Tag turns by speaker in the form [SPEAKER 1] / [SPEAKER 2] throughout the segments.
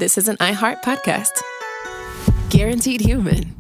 [SPEAKER 1] this is an iHeart podcast. Guaranteed human.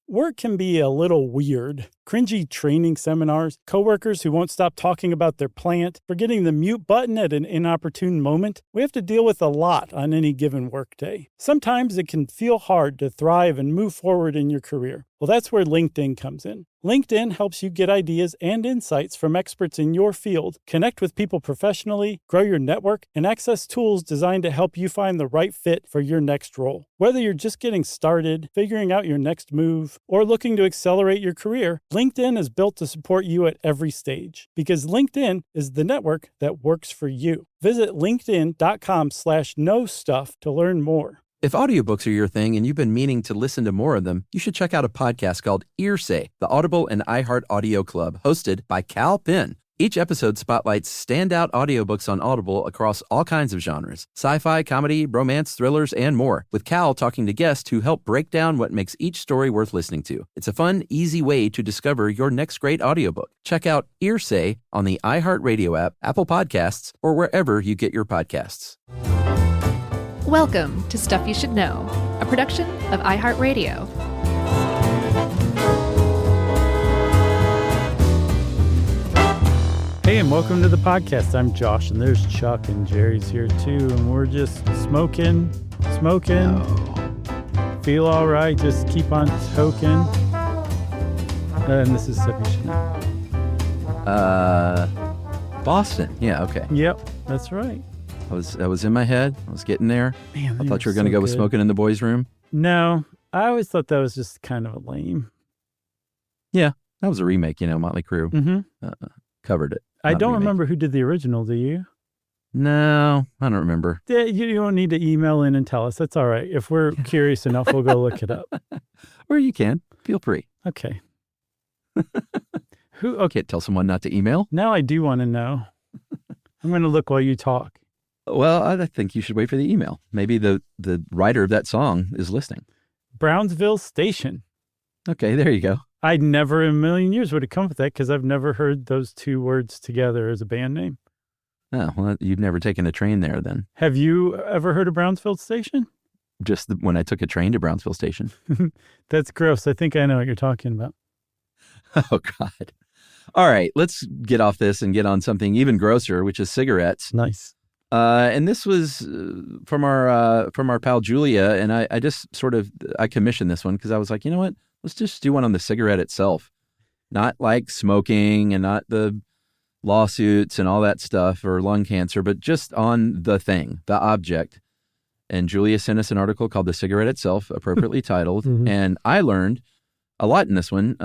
[SPEAKER 2] Work can be a little weird. Cringy training seminars, coworkers who won't stop talking about their plant, forgetting the mute button at an inopportune moment. We have to deal with a lot on any given workday. Sometimes it can feel hard to thrive and move forward in your career. Well, that's where LinkedIn comes in. LinkedIn helps you get ideas and insights from experts in your field, connect with people professionally, grow your network, and access tools designed to help you find the right fit for your next role. Whether you're just getting started, figuring out your next move, or looking to accelerate your career, LinkedIn is built to support you at every stage because LinkedIn is the network that works for you. Visit linkedin.com/knowstuff to learn more.
[SPEAKER 3] If audiobooks are your thing and you've been meaning to listen to more of them, you should check out a podcast called Earsay, the Audible and iHeart Audio Club, hosted by Cal Penn. Each episode spotlights standout audiobooks on Audible across all kinds of genres: sci-fi, comedy, romance, thrillers, and more, with Cal talking to guests who help break down what makes each story worth listening to. It's a fun, easy way to discover your next great audiobook. Check out Earsay on the iHeartRadio app, Apple Podcasts, or wherever you get your podcasts.
[SPEAKER 4] Welcome to Stuff You Should Know, a production of iHeartRadio.
[SPEAKER 2] Hey, and welcome to the podcast. I'm Josh, and there's Chuck, and Jerry's here too, and we're just smoking. Feel all right, just keep on toking. And this is Stuff You Should Know.
[SPEAKER 3] Boston. Yeah, okay.
[SPEAKER 2] Yep, that's right.
[SPEAKER 3] I was in my head. I was getting there.
[SPEAKER 2] Man,
[SPEAKER 3] I thought you were going to go with Smoking in the Boys' Room.
[SPEAKER 2] No, I always thought that was just kind of a lame.
[SPEAKER 3] Yeah, that was a remake, Motley Crue covered it.
[SPEAKER 2] I don't remember who did the original, do you?
[SPEAKER 3] No, I don't remember.
[SPEAKER 2] You don't need to email in and tell us. That's all right. If we're curious enough, we'll go look it up.
[SPEAKER 3] Or you can. Feel free.
[SPEAKER 2] Okay.
[SPEAKER 3] Can't tell someone not to email.
[SPEAKER 2] Now I do want to know. I'm going to look while you talk.
[SPEAKER 3] Well, I think you should wait for the email. Maybe the writer of that song is listening.
[SPEAKER 2] Brownsville Station.
[SPEAKER 3] Okay, there you go.
[SPEAKER 2] I never in a million years would have come with that because I've never heard those two words together as a band name.
[SPEAKER 3] Oh, well, you've never taken a train there then.
[SPEAKER 2] Have you ever heard of Brownsville Station?
[SPEAKER 3] Just when I took a train to Brownsville Station.
[SPEAKER 2] That's gross. I think I know what you're talking about.
[SPEAKER 3] Oh, God. All right, let's get off this and get on something even grosser, which is cigarettes.
[SPEAKER 2] Nice.
[SPEAKER 3] And this was from our pal Julia, and I just I commissioned this one because I was like, you know what? Let's just do one on the cigarette itself, not like smoking and not the lawsuits and all that stuff or lung cancer, but just on the thing, the object. And Julia sent us an article called "The Cigarette Itself," appropriately titled, and I learned a lot in this one,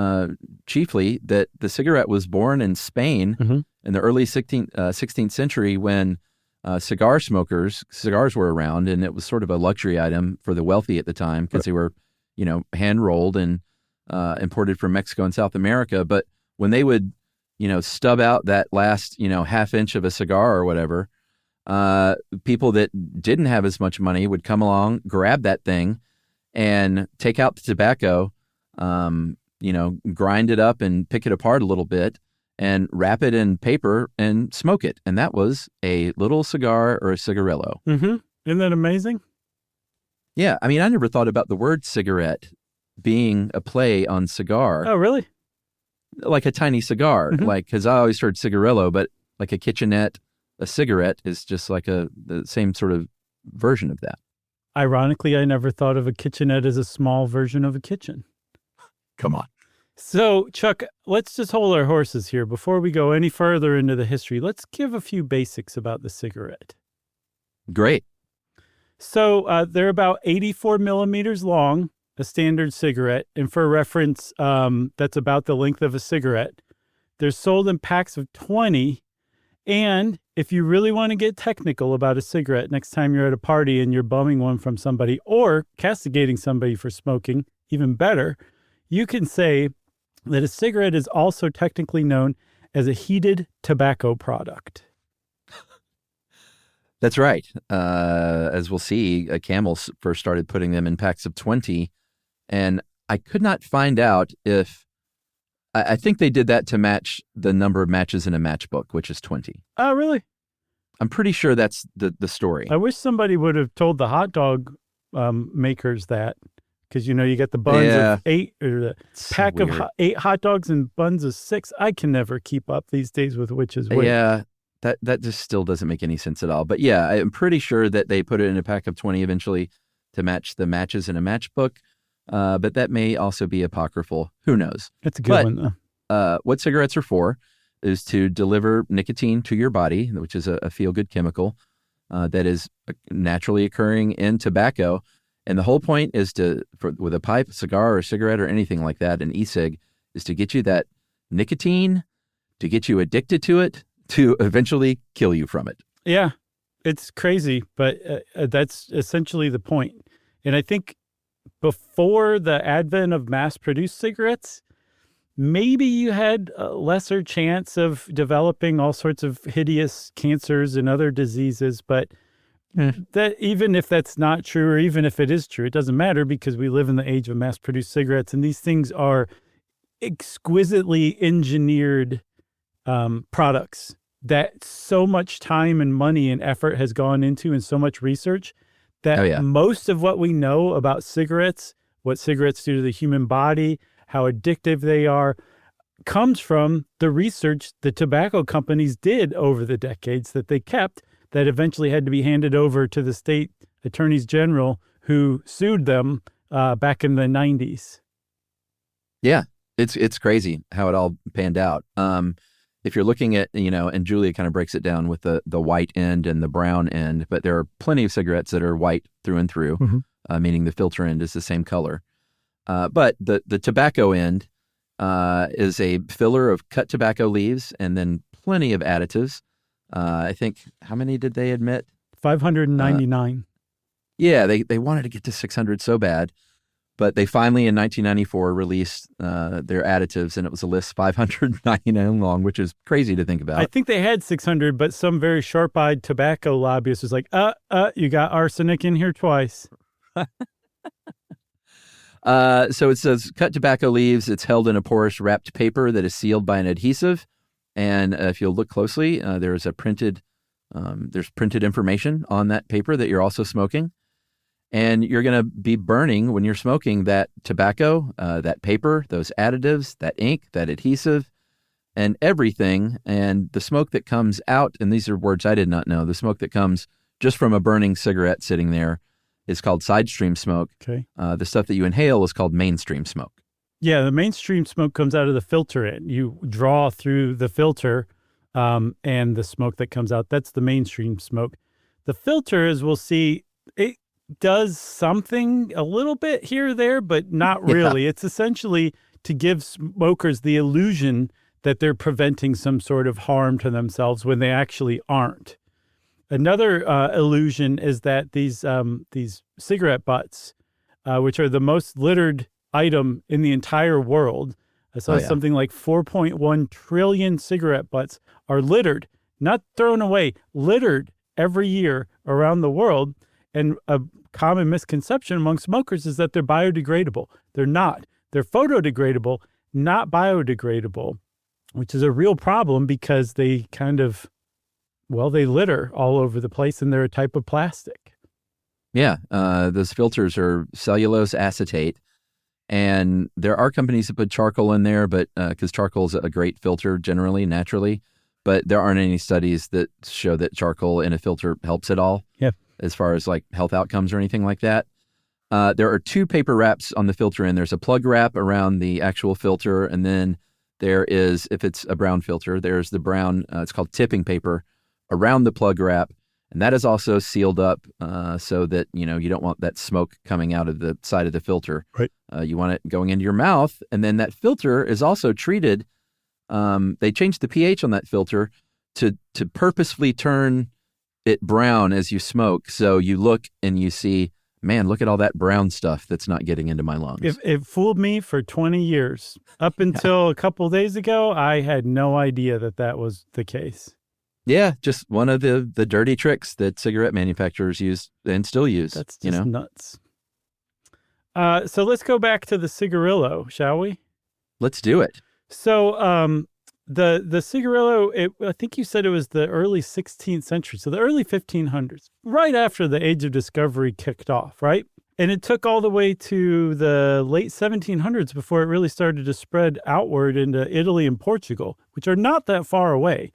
[SPEAKER 3] chiefly that the cigarette was born in Spain in the early 16th century when cigars were around, and it was sort of a luxury item for the wealthy at the time because they were, hand rolled and imported from Mexico and South America. But when they would, stub out that last, half inch of a cigar or whatever, people that didn't have as much money would come along, grab that thing, and take out the tobacco, grind it up and pick it apart a little bit, and wrap it in paper and smoke it. And that was a little cigar or a cigarillo.
[SPEAKER 2] Isn't that amazing?
[SPEAKER 3] Yeah. I mean, I never thought about the word cigarette being a play on cigar.
[SPEAKER 2] Oh, really?
[SPEAKER 3] Like a tiny cigar. Because I always heard cigarillo, but like a kitchenette, a cigarette is just like the same sort of version of that.
[SPEAKER 2] Ironically, I never thought of a kitchenette as a small version of a kitchen.
[SPEAKER 3] Come on.
[SPEAKER 2] So, Chuck, let's just hold our horses here. Before we go any further into the history, let's give a few basics about the cigarette.
[SPEAKER 3] Great.
[SPEAKER 2] So, they're about 84 millimeters long, a standard cigarette. And for reference, that's about the length of a cigarette. They're sold in packs of 20. And if you really want to get technical about a cigarette, next time you're at a party and you're bumming one from somebody or castigating somebody for smoking, even better, you can say that a cigarette is also technically known as a heated tobacco product.
[SPEAKER 3] That's right. As we'll see, Camel first started putting them in packs of 20, and I could not find out if I think they did that to match the number of matches in a matchbook, which is 20.
[SPEAKER 2] Oh, really?
[SPEAKER 3] I'm pretty sure that's the story.
[SPEAKER 2] I wish somebody would have told the hot dog makers that, because you get the buns of 8 or the pack of 8 hot dogs and buns of 6. I can never keep up these days with which is which.
[SPEAKER 3] Yeah, that just still doesn't make any sense at all. But yeah, I'm pretty sure that they put it in a pack of 20 eventually to match the matches in a matchbook. But that may also be apocryphal. Who knows?
[SPEAKER 2] That's a good one, though.
[SPEAKER 3] What cigarettes are for is to deliver nicotine to your body, which is a feel-good chemical that is naturally occurring in tobacco. And the whole point is with a pipe, cigar, or cigarette, or anything like that, an e-cig, is to get you that nicotine, to get you addicted to it, to eventually kill you from it.
[SPEAKER 2] Yeah, it's crazy, but that's essentially the point. And I think before the advent of mass-produced cigarettes, maybe you had a lesser chance of developing all sorts of hideous cancers and other diseases. But that, even if that's not true, or even if it is true, it doesn't matter, because we live in the age of mass-produced cigarettes, and these things are exquisitely engineered products that so much time and money and effort has gone into, and so much research, that most of what we know about cigarettes, what cigarettes do to the human body, how addictive they are, comes from the research the tobacco companies did over the decades that they kept, that eventually had to be handed over to the state attorneys general who sued them back in the 90s.
[SPEAKER 3] Yeah, it's crazy how it all panned out. If you're looking at, and Julia kind of breaks it down with the white end and the brown end, but there are plenty of cigarettes that are white through and through, meaning the filter end is the same color. But the tobacco end is a filler of cut tobacco leaves and then plenty of additives. I think, how many did they admit?
[SPEAKER 2] 599.
[SPEAKER 3] Yeah, they wanted to get to 600 so bad, but they finally in 1994 released their additives, and it was a list 599 long, which is crazy to think about.
[SPEAKER 2] I think they had 600, but some very sharp-eyed tobacco lobbyist was like, you got arsenic in here twice.
[SPEAKER 3] So it says cut tobacco leaves. It's held in a porous wrapped paper that is sealed by an adhesive. And if you'll look closely, there's printed information on that paper that you're also smoking. And you're going to be burning, when you're smoking, that tobacco, that paper, those additives, that ink, that adhesive, and everything. And the smoke that comes out, and these are words I did not know, the smoke that comes just from a burning cigarette sitting there is called side stream smoke.
[SPEAKER 2] Okay.
[SPEAKER 3] The stuff that you inhale is called mainstream smoke.
[SPEAKER 2] Yeah, the mainstream smoke comes out of the filter end. You draw through the filter, and the smoke that comes out, that's the mainstream smoke. The filter, as we'll see, it does something a little bit here or there, but not really. It's essentially to give smokers the illusion that they're preventing some sort of harm to themselves when they actually aren't. Another illusion is that these cigarette butts, which are the most littered item in the entire world. I saw something like 4.1 trillion cigarette butts are littered, not thrown away, littered every year around the world. And a common misconception among smokers is that they're biodegradable. They're not. They're photodegradable, not biodegradable, which is a real problem because they they litter all over the place, and they're a type of plastic.
[SPEAKER 3] Yeah, those filters are cellulose acetate. And there are companies that put charcoal in there, but because charcoal is a great filter generally, naturally, but there aren't any studies that show that charcoal in a filter helps at all.
[SPEAKER 2] Yeah.
[SPEAKER 3] As far as like health outcomes or anything like that. There are 2 paper wraps on the filter end. There's a plug wrap around the actual filter, and then there is, if it's a brown filter, there's the brown, it's called tipping paper, around the plug wrap. And that is also sealed up so that, you don't want that smoke coming out of the side of the filter.
[SPEAKER 2] Right.
[SPEAKER 3] You want it going into your mouth. And then that filter is also treated. They changed the pH on that filter to purposefully turn it brown as you smoke. So you look and you see, man, look at all that brown stuff that's not getting into my lungs.
[SPEAKER 2] It fooled me for 20 years. Up until a couple of days ago, I had no idea that was the case.
[SPEAKER 3] Yeah, just one of the dirty tricks that cigarette manufacturers use and still use.
[SPEAKER 2] That's just nuts. So let's go back to the cigarillo, shall we?
[SPEAKER 3] Let's do it.
[SPEAKER 2] So the cigarillo, I think you said it was the early 16th century, so the early 1500s, right after the Age of Discovery kicked off, right? And it took all the way to the late 1700s before it really started to spread outward into Italy and Portugal, which are not that far away.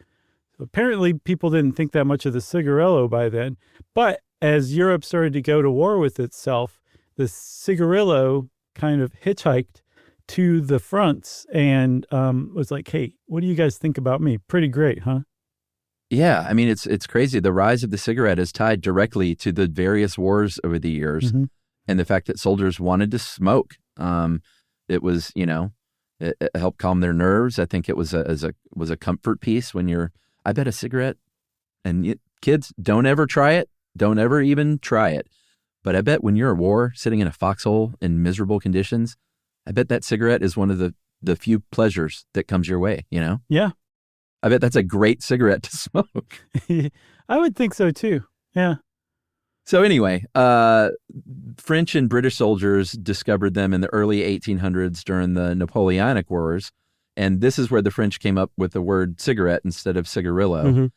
[SPEAKER 2] So apparently, people didn't think that much of the cigarillo by then. But as Europe started to go to war with itself, the cigarillo kind of hitchhiked to the fronts and was like, hey, what do you guys think about me? Pretty great, huh?
[SPEAKER 3] Yeah, I mean, it's crazy. The rise of the cigarette is tied directly to the various wars over the years and the fact that soldiers wanted to smoke. It was, it helped calm their nerves. I think it was a comfort piece when you're, I bet a cigarette, and kids, don't ever try it. Don't ever even try it. But I bet when you're at war, sitting in a foxhole in miserable conditions, I bet that cigarette is one of the few pleasures that comes your way,
[SPEAKER 2] Yeah.
[SPEAKER 3] I bet that's a great cigarette to smoke.
[SPEAKER 2] I would think so too. Yeah.
[SPEAKER 3] So anyway, French and British soldiers discovered them in the early 1800s during the Napoleonic Wars. And this is where the French came up with the word cigarette instead of cigarillo.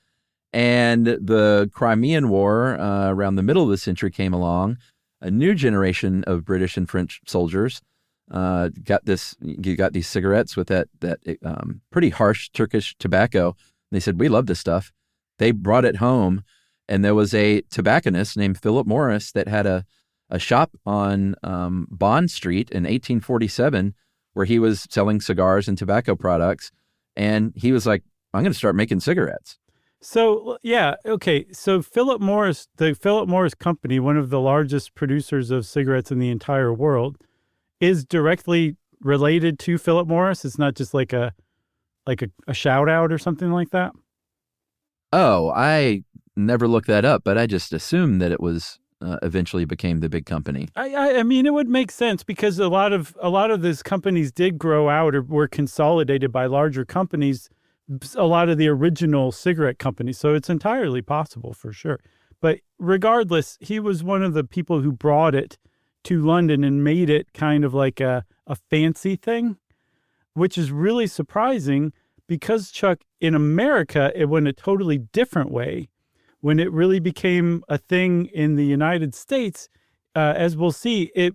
[SPEAKER 3] And the Crimean War around the middle of the century came along. A new generation of British and French soldiers got these cigarettes with that pretty harsh Turkish tobacco. They said, we love this stuff. They brought it home, and there was a tobacconist named Philip Morris that had a shop on Bond Street in 1847 where he was selling cigars and tobacco products. And he was like, I'm going to start making cigarettes.
[SPEAKER 2] So, yeah, okay. So Philip Morris, the Philip Morris Company, one of the largest producers of cigarettes in the entire world, is directly related to Philip Morris. It's not just like a shout out or something like that.
[SPEAKER 3] Oh, I never looked that up, but I just assumed that it was eventually became the big company.
[SPEAKER 2] I mean, it would make sense because a lot of these companies did grow out or were consolidated by larger companies, a lot of the original cigarette companies. So it's entirely possible for sure. But regardless, he was one of the people who brought it to London and made it kind of like a fancy thing, which is really surprising because, Chuck, in America, it went a totally different way. When it really became a thing in the United States, as we'll see, it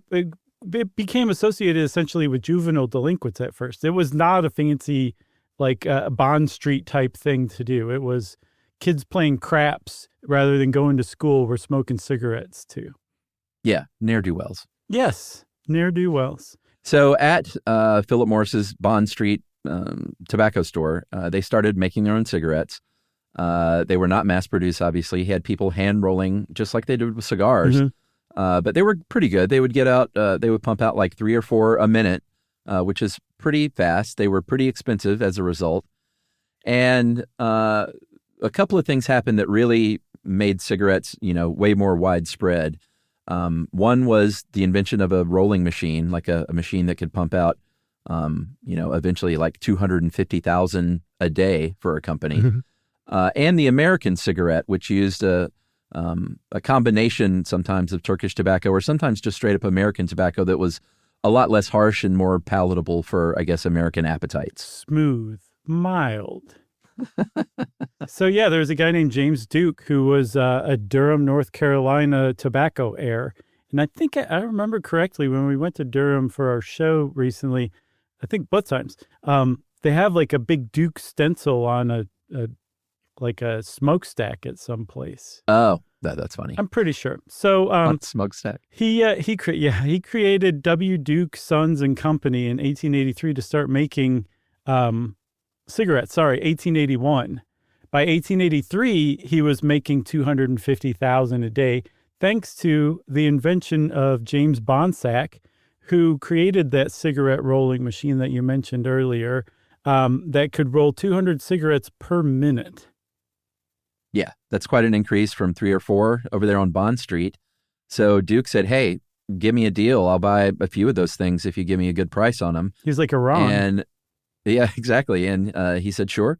[SPEAKER 2] became associated essentially with juvenile delinquents at first. It was not a fancy, like Bond Street type thing to do. It was kids playing craps rather than going to school. We're smoking cigarettes too.
[SPEAKER 3] Yeah, ne'er-do-wells.
[SPEAKER 2] Yes, ne'er-do-wells.
[SPEAKER 3] So at Philip Morris's Bond Street tobacco store, they started making their own cigarettes. They were not mass-produced, obviously. He had people hand-rolling just like they did with cigars. But they were pretty good. They would they would pump out like 3 or 4 a minute, which is pretty fast. They were pretty expensive as a result. And a couple of things happened that really made cigarettes, way more widespread. One was the invention of a rolling machine, like a machine that could pump out, eventually like 250,000 a day for a company. And the American cigarette, which used a combination sometimes of Turkish tobacco or sometimes just straight up American tobacco that was a lot less harsh and more palatable for, I guess, American appetites.
[SPEAKER 2] Smooth, mild. So, yeah, there was a guy named James Duke who was a Durham, North Carolina tobacco heir. And I think I remember correctly when we went to Durham for our show recently, I think both times, they have like a big Duke stencil on a smokestack at some place.
[SPEAKER 3] Oh, that's funny.
[SPEAKER 2] I'm pretty sure. So
[SPEAKER 3] smokestack.
[SPEAKER 2] He created W. Duke Sons and Company in 1883 to start making cigarettes. 1881. By 1883, he was making 250,000 a day, thanks to the invention of James Bonsack, who created that cigarette rolling machine that you mentioned earlier, that could roll 200 cigarettes per minute.
[SPEAKER 3] Yeah, that's quite an increase from 3 or 4 over there on Bond Street. So Duke said, hey, give me a deal. I'll buy a few of those things if you give me a good price on them.
[SPEAKER 2] He's like Iran.
[SPEAKER 3] And yeah, exactly. And he said, sure.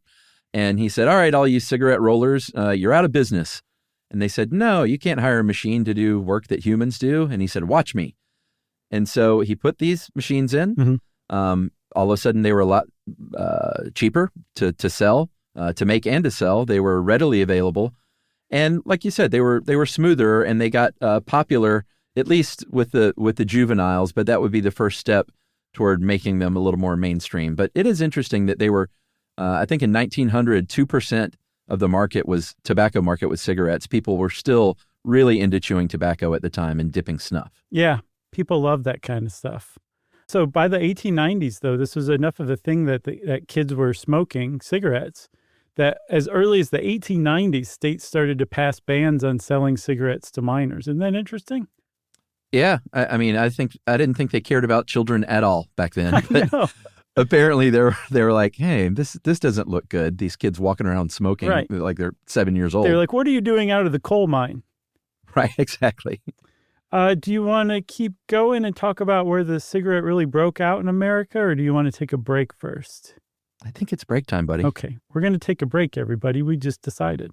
[SPEAKER 3] And he said, all right, all you cigarette rollers, you're out of business. And they said, no, you can't hire a machine to do work that humans do. And he said, watch me. And so he put these machines in. all of a sudden they were a lot cheaper to sell, to make and to sell. They were readily available. And like you said, they were smoother, and they got popular, at least with the juveniles, but that would be the first step toward making them a little more mainstream. But it is interesting that they were, I think in 1900, 2% of the tobacco market was cigarettes. People were still really into chewing tobacco at the time and dipping snuff.
[SPEAKER 2] Yeah, people love that kind of stuff. So by the 1890s, though, this was enough of a thing that kids were smoking cigarettes that as early as the 1890s, states started to pass bans on selling cigarettes to minors. Isn't that interesting?
[SPEAKER 3] Yeah, I mean, I didn't think they cared about children at all back then.
[SPEAKER 2] I know.
[SPEAKER 3] Apparently, they were like, "Hey, this doesn't look good. These kids walking around smoking like they're 7 years old."
[SPEAKER 2] They're like, "What are you doing out of the coal mine?"
[SPEAKER 3] Right, exactly.
[SPEAKER 2] Do you want to keep going and talk about where the cigarette really broke out in America, or do you want to take a break first?
[SPEAKER 3] I think it's break time, buddy.
[SPEAKER 2] Okay, we're going to take a break, everybody. We just decided.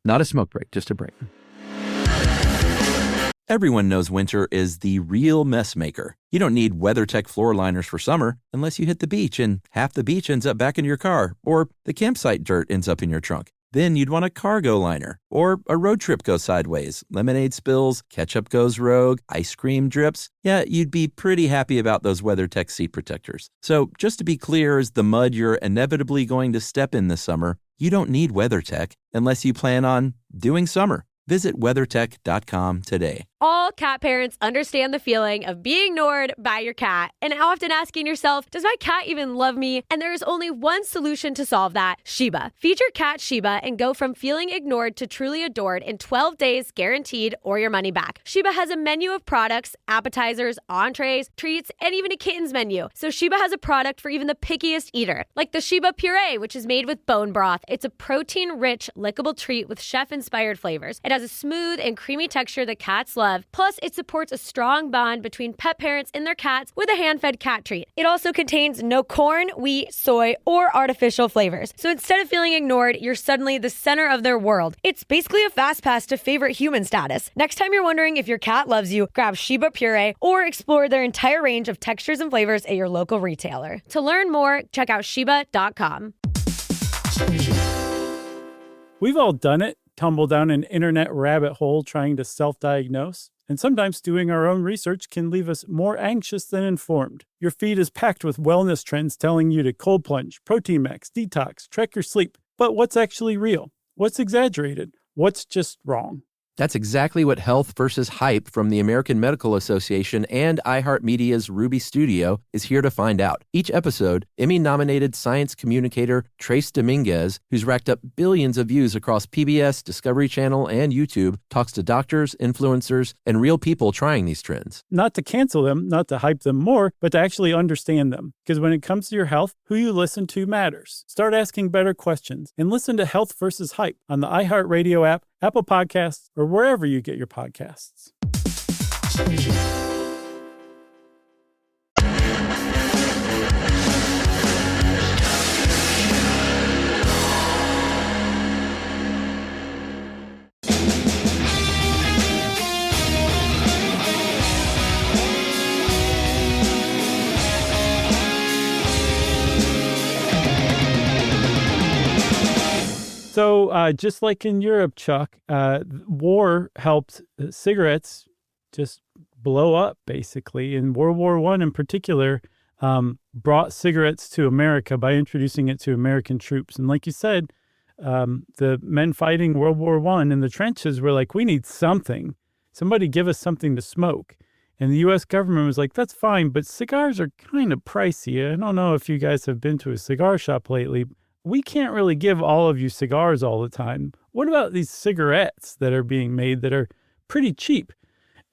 [SPEAKER 3] Not a smoke break, just a break. Everyone knows winter is the real mess maker. You don't need WeatherTech floor liners for summer unless you hit the beach and half the beach ends up back in your car, or the campsite dirt ends up in your trunk. Then you'd want a cargo liner, or a road trip goes sideways, lemonade spills, ketchup goes rogue, ice cream drips. Yeah, you'd be pretty happy about those WeatherTech seat protectors. So just to be clear, as the mud you're inevitably going to step in this summer, you don't need WeatherTech unless you plan on doing summer. Visit WeatherTech.com today.
[SPEAKER 5] All cat parents understand the feeling of being ignored by your cat and often asking yourself, does my cat even love me? And there is only one solution to solve that, Sheba. Feed your cat Sheba and go from feeling ignored to truly adored in 12 days guaranteed or your money back. Sheba has a menu of products, appetizers, entrees, treats, and even a kittens menu. So Sheba has a product for even the pickiest eater, like the Sheba Puree, which is made with bone broth. It's a protein-rich, lickable treat with chef-inspired flavors. It has a smooth and creamy texture that cats love. Plus, it supports a strong bond between pet parents and their cats with a hand-fed cat treat. It also contains no corn, wheat, soy, or artificial flavors. So instead of feeling ignored, you're suddenly the center of their world. It's basically a fast pass to favorite human status. Next time you're wondering if your cat loves you, grab Sheba Puree or explore their entire range of textures and flavors at your local retailer. To learn more, check out Sheba.com.
[SPEAKER 2] We've all done it. Tumble down an internet rabbit hole trying to self-diagnose. And sometimes doing our own research can leave us more anxious than informed. Your feed is packed with wellness trends telling you to cold plunge, protein max, detox, track your sleep. But what's actually real? What's exaggerated? What's just wrong?
[SPEAKER 3] That's exactly what Health versus Hype from the American Medical Association and iHeartMedia's Ruby Studio is here to find out. Each episode, Emmy-nominated science communicator Trace Dominguez, who's racked up billions of views across PBS, Discovery Channel, and YouTube, talks to doctors, influencers, and real people trying these trends.
[SPEAKER 2] Not to cancel them, not to hype them more, but to actually understand them. Because when it comes to your health, who you listen to matters. Start asking better questions and listen to Health versus Hype on the iHeartRadio app, Apple Podcasts, or wherever you get your podcasts. So just like in Europe, Chuck, war helped cigarettes just blow up, basically. And World War I in particular brought cigarettes to America by introducing it to American troops. And like you said, the men fighting World War I in the trenches were like, we need something. Somebody give us something to smoke. And the U.S. government was like, that's fine, but cigars are kind of pricey. I don't know if you guys have been to a cigar shop lately. We can't really give all of you cigars all the time. What about these cigarettes that are being made that are pretty cheap?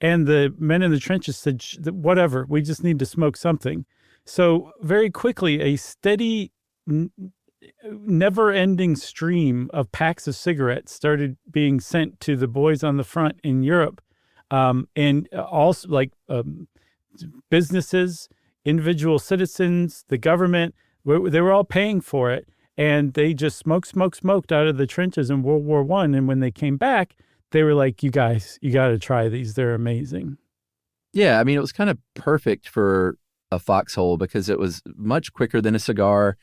[SPEAKER 2] And the men in the trenches said, whatever, we just need to smoke something. So very quickly, a steady, never-ending stream of packs of cigarettes started being sent to the boys on the front in Europe. And also like businesses, individual citizens, the government, they were all paying for it. And they just smoked out of the trenches in World War I. And when they came back, they were like, you guys, you got to try these. They're amazing.
[SPEAKER 3] Yeah, I mean, it was kind of perfect for a foxhole because it was much quicker than a cigar.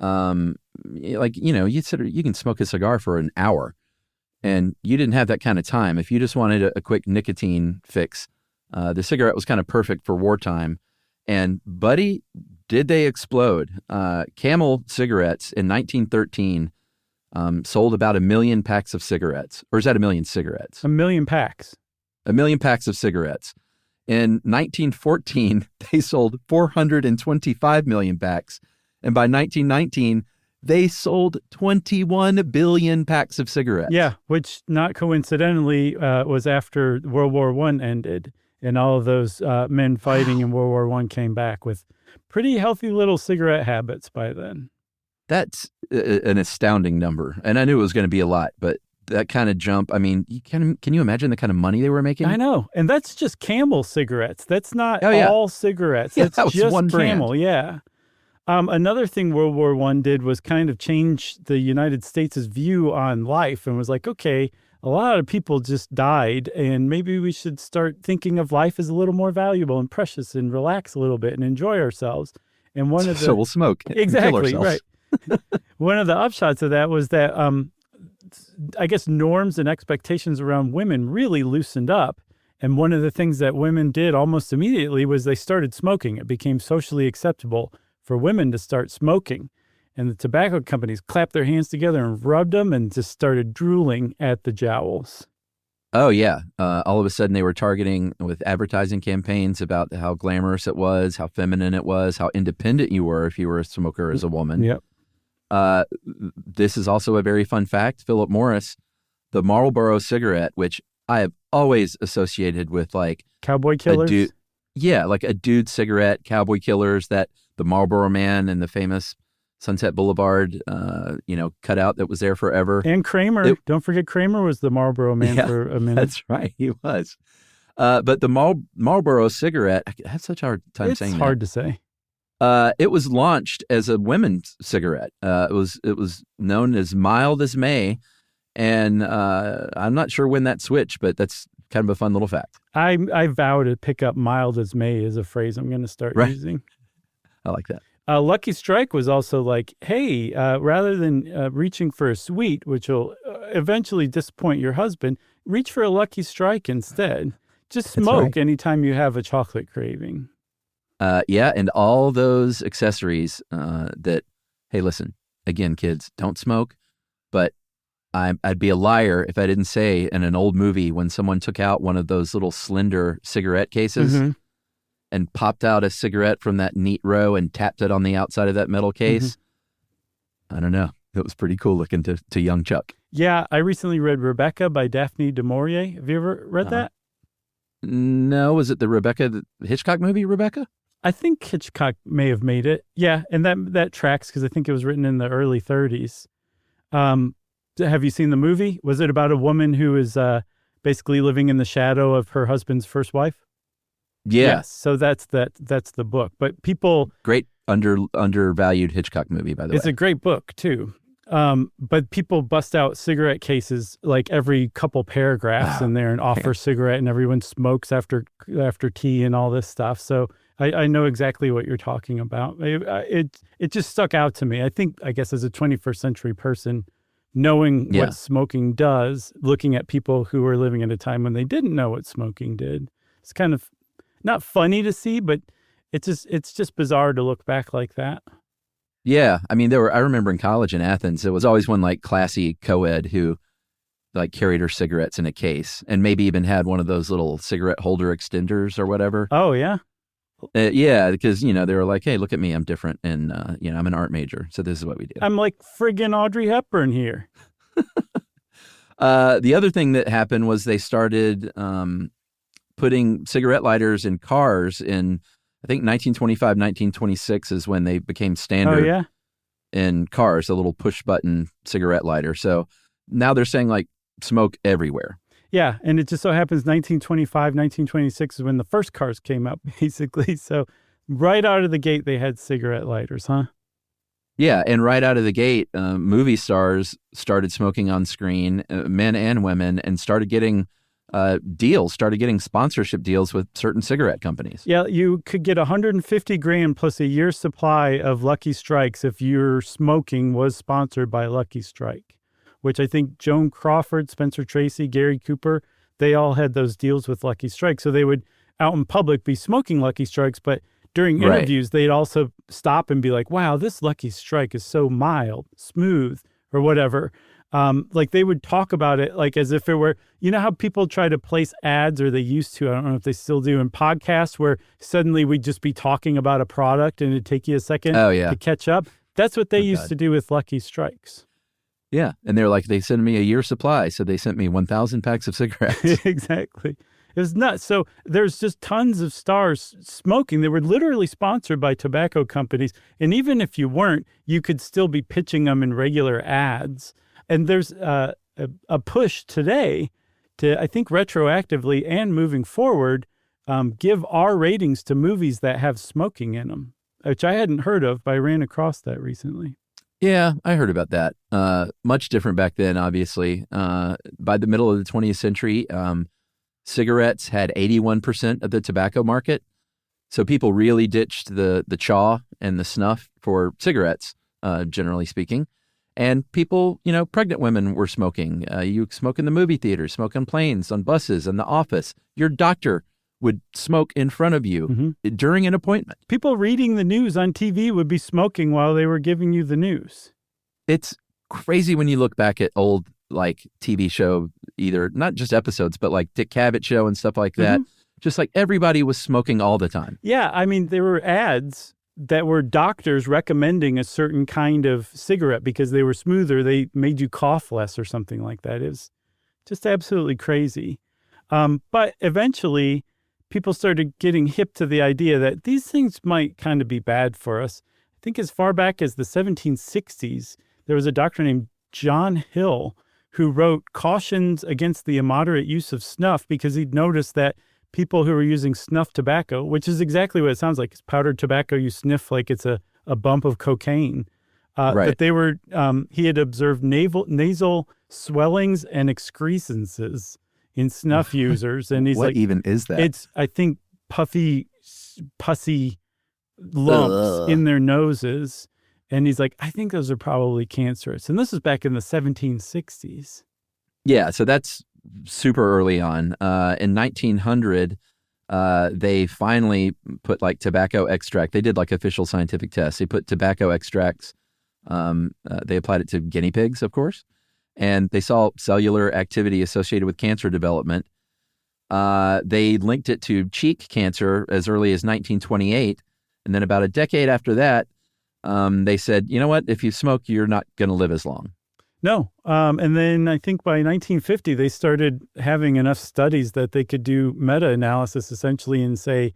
[SPEAKER 3] Like, you can smoke a cigar for an hour, and you didn't have that kind of time. If you just wanted a quick nicotine fix, the cigarette was kind of perfect for wartime. And buddy, did they explode? Camel cigarettes in 1913 sold about 1 million packs of cigarettes. Or is that 1 million cigarettes?
[SPEAKER 2] 1 million packs.
[SPEAKER 3] 1 million packs of cigarettes. In 1914, they sold 425 million packs. And by 1919, they sold 21 billion packs of cigarettes.
[SPEAKER 2] Yeah, which not coincidentally was after World War I ended. And all of those men fighting in World War I came back with pretty healthy little cigarette habits by then.
[SPEAKER 3] That's an astounding number. And I knew it was going to be a lot, but that kind of jump, I mean, can you imagine the kind of money they were making?
[SPEAKER 2] I know. And that's just Camel cigarettes. That's not
[SPEAKER 3] yeah.
[SPEAKER 2] all cigarettes.
[SPEAKER 3] Yeah,
[SPEAKER 2] That's
[SPEAKER 3] that was
[SPEAKER 2] just
[SPEAKER 3] one brand.
[SPEAKER 2] Camel, yeah. Another thing World War I did was kind of change the United States' view on life and was like, okay, a lot of people just died, and maybe we should start thinking of life as a little more valuable and precious and relax a little bit and enjoy ourselves. And one of the
[SPEAKER 3] So we'll smoke.
[SPEAKER 2] exactly
[SPEAKER 3] Kill ourselves.
[SPEAKER 2] right. One of the upshots of that was that I guess norms and expectations around women really loosened up. And one of the things that women did almost immediately was they started smoking. It became socially acceptable for women to start smoking. And the tobacco companies clapped their hands together and rubbed them and just started drooling at the jowls.
[SPEAKER 3] Oh, yeah. All of a sudden, they were targeting with advertising campaigns about how glamorous it was, how feminine it was, how independent you were if you were a smoker as a woman.
[SPEAKER 2] Yep.
[SPEAKER 3] This is also a very fun fact. Philip Morris, the Marlboro cigarette, which I have always associated with like
[SPEAKER 2] Cowboy killers?
[SPEAKER 3] Like a dude cigarette, cowboy killers, that the Marlboro Man and the famous Sunset Boulevard, cutout that was there forever.
[SPEAKER 2] And Kramer. Don't forget Kramer was the Marlboro Man for a minute.
[SPEAKER 3] That's right. He was. But the Marlboro cigarette, I have such a hard time saying that.
[SPEAKER 2] It's hard to say.
[SPEAKER 3] It was launched as a women's cigarette. It was known as Mild as May. And I'm not sure when that switched, but that's kind of a fun little fact.
[SPEAKER 2] I vow to pick up Mild as May as a phrase I'm going to start using.
[SPEAKER 3] I like that.
[SPEAKER 2] Lucky Strike was also like, hey, rather than reaching for a sweet, which will eventually disappoint your husband, reach for a Lucky Strike instead. Just smoke anytime you have a chocolate craving.
[SPEAKER 3] And all those accessories hey, listen, again, kids, don't smoke, but I'd be a liar if I didn't say in an old movie when someone took out one of those little slender cigarette cases and popped out a cigarette from that neat row and tapped it on the outside of that metal case. I don't know. It was pretty cool looking to young Chuck.
[SPEAKER 2] Yeah, I recently read Rebecca by Daphne du Maurier. Have you ever read that?
[SPEAKER 3] No, was it the Hitchcock movie, Rebecca?
[SPEAKER 2] I think Hitchcock may have made it. Yeah, and that tracks because I think it was written in the early 30s. Have you seen the movie? Was it about a woman who is basically living in the shadow of her husband's first wife?
[SPEAKER 3] Yeah.
[SPEAKER 2] Yes. So that's the book. But people...
[SPEAKER 3] Great undervalued Hitchcock movie, by the way.
[SPEAKER 2] It's a great book, too. But people bust out cigarette cases like every couple paragraphs in there and offer cigarette, and everyone smokes after tea and all this stuff. So I know exactly what you're talking about. It just stuck out to me. I guess as a 21st century person, knowing what smoking does, looking at people who were living at a time when they didn't know what smoking did, it's kind of not funny to see, but it's just bizarre to look back like that.
[SPEAKER 3] Yeah. I mean, I remember in college in Athens, there was always one like classy co-ed who like carried her cigarettes in a case and maybe even had one of those little cigarette holder extenders or whatever.
[SPEAKER 2] Oh, yeah.
[SPEAKER 3] Yeah, because, they were like, hey, look at me, I'm different. And, I'm an art major. So this is what we do.
[SPEAKER 2] I'm like friggin' Audrey Hepburn here.
[SPEAKER 3] The other thing that happened was they started putting cigarette lighters in cars in, I think, 1925, 1926 is when they became standard in cars, a little push-button cigarette lighter. So now they're saying, like, smoke everywhere.
[SPEAKER 2] Yeah, and it just so happens 1925, 1926 is when the first cars came out, basically. So right out of the gate, they had cigarette lighters, huh?
[SPEAKER 3] Yeah, and right out of the gate, movie stars started smoking on screen, men and women, and started getting deals, started getting sponsorship deals with certain cigarette companies.
[SPEAKER 2] Yeah, you could get 150 grand plus a year's supply of Lucky Strikes if your smoking was sponsored by Lucky Strike, which I think Joan Crawford, Spencer Tracy, Gary Cooper, they all had those deals with Lucky Strike. So they would, out in public, be smoking Lucky Strikes, but during interviews, they'd also stop and be like, wow, this Lucky Strike is so mild, smooth, or whatever. Like they would talk about it like as if it were, you know how people try to place ads, or they used to, I don't know if they still do, in podcasts where suddenly we'd just be talking about a product and it'd take you a second to catch up. That's what they used to do with Lucky Strikes.
[SPEAKER 3] Yeah. And they're like, they send me a year's supply. So they sent me 1,000 packs of cigarettes.
[SPEAKER 2] Exactly. It was nuts. So there's just tons of stars smoking. They were literally sponsored by tobacco companies. And even if you weren't, you could still be pitching them in regular ads. And there's a push today to, I think, retroactively and moving forward, give R ratings to movies that have smoking in them, which I hadn't heard of, but I ran across that recently.
[SPEAKER 3] Yeah, I heard about that. Much different back then, obviously. By the middle of the 20th century, cigarettes had 81% of the tobacco market. So people really ditched the chaw and the snuff for cigarettes, generally speaking. And people, pregnant women were smoking. You smoke in the movie theater, smoke on planes, on buses, in the office. Your doctor would smoke in front of you during an appointment.
[SPEAKER 2] People reading the news on TV would be smoking while they were giving you the news.
[SPEAKER 3] It's crazy when you look back at old, TV show, either not just episodes, but like Dick Cavett show and stuff like that. Just like everybody was smoking all the time.
[SPEAKER 2] Yeah, I mean, there were ads that were doctors recommending a certain kind of cigarette because they were smoother. They made you cough less or something like that. It was just absolutely crazy. But eventually, people started getting hip to the idea that these things might kind of be bad for us. I think as far back as the 1760s, there was a doctor named John Hill who wrote cautions against the immoderate use of snuff because he'd noticed that people who were using snuff tobacco, which is exactly what it sounds like. It's powdered tobacco you sniff like it's a bump of cocaine. That they were, he had observed nasal swellings and excrescences in snuff users. And he's
[SPEAKER 3] what
[SPEAKER 2] like,
[SPEAKER 3] even is that?
[SPEAKER 2] It's, I think, pussy lumps in their noses. And he's like, I think those are probably cancerous. And this is back in the 1760s.
[SPEAKER 3] Yeah, so that's super early on. In 1900, they finally put tobacco extract. They did official scientific tests. They put tobacco extracts. They applied it to guinea pigs, of course, and they saw cellular activity associated with cancer development. They linked it to cheek cancer as early as 1928. And then about a decade after that, they said, you know what, if you smoke, you're not going to live as long.
[SPEAKER 2] No. And then I think by 1950, they started having enough studies that they could do meta-analysis essentially and say,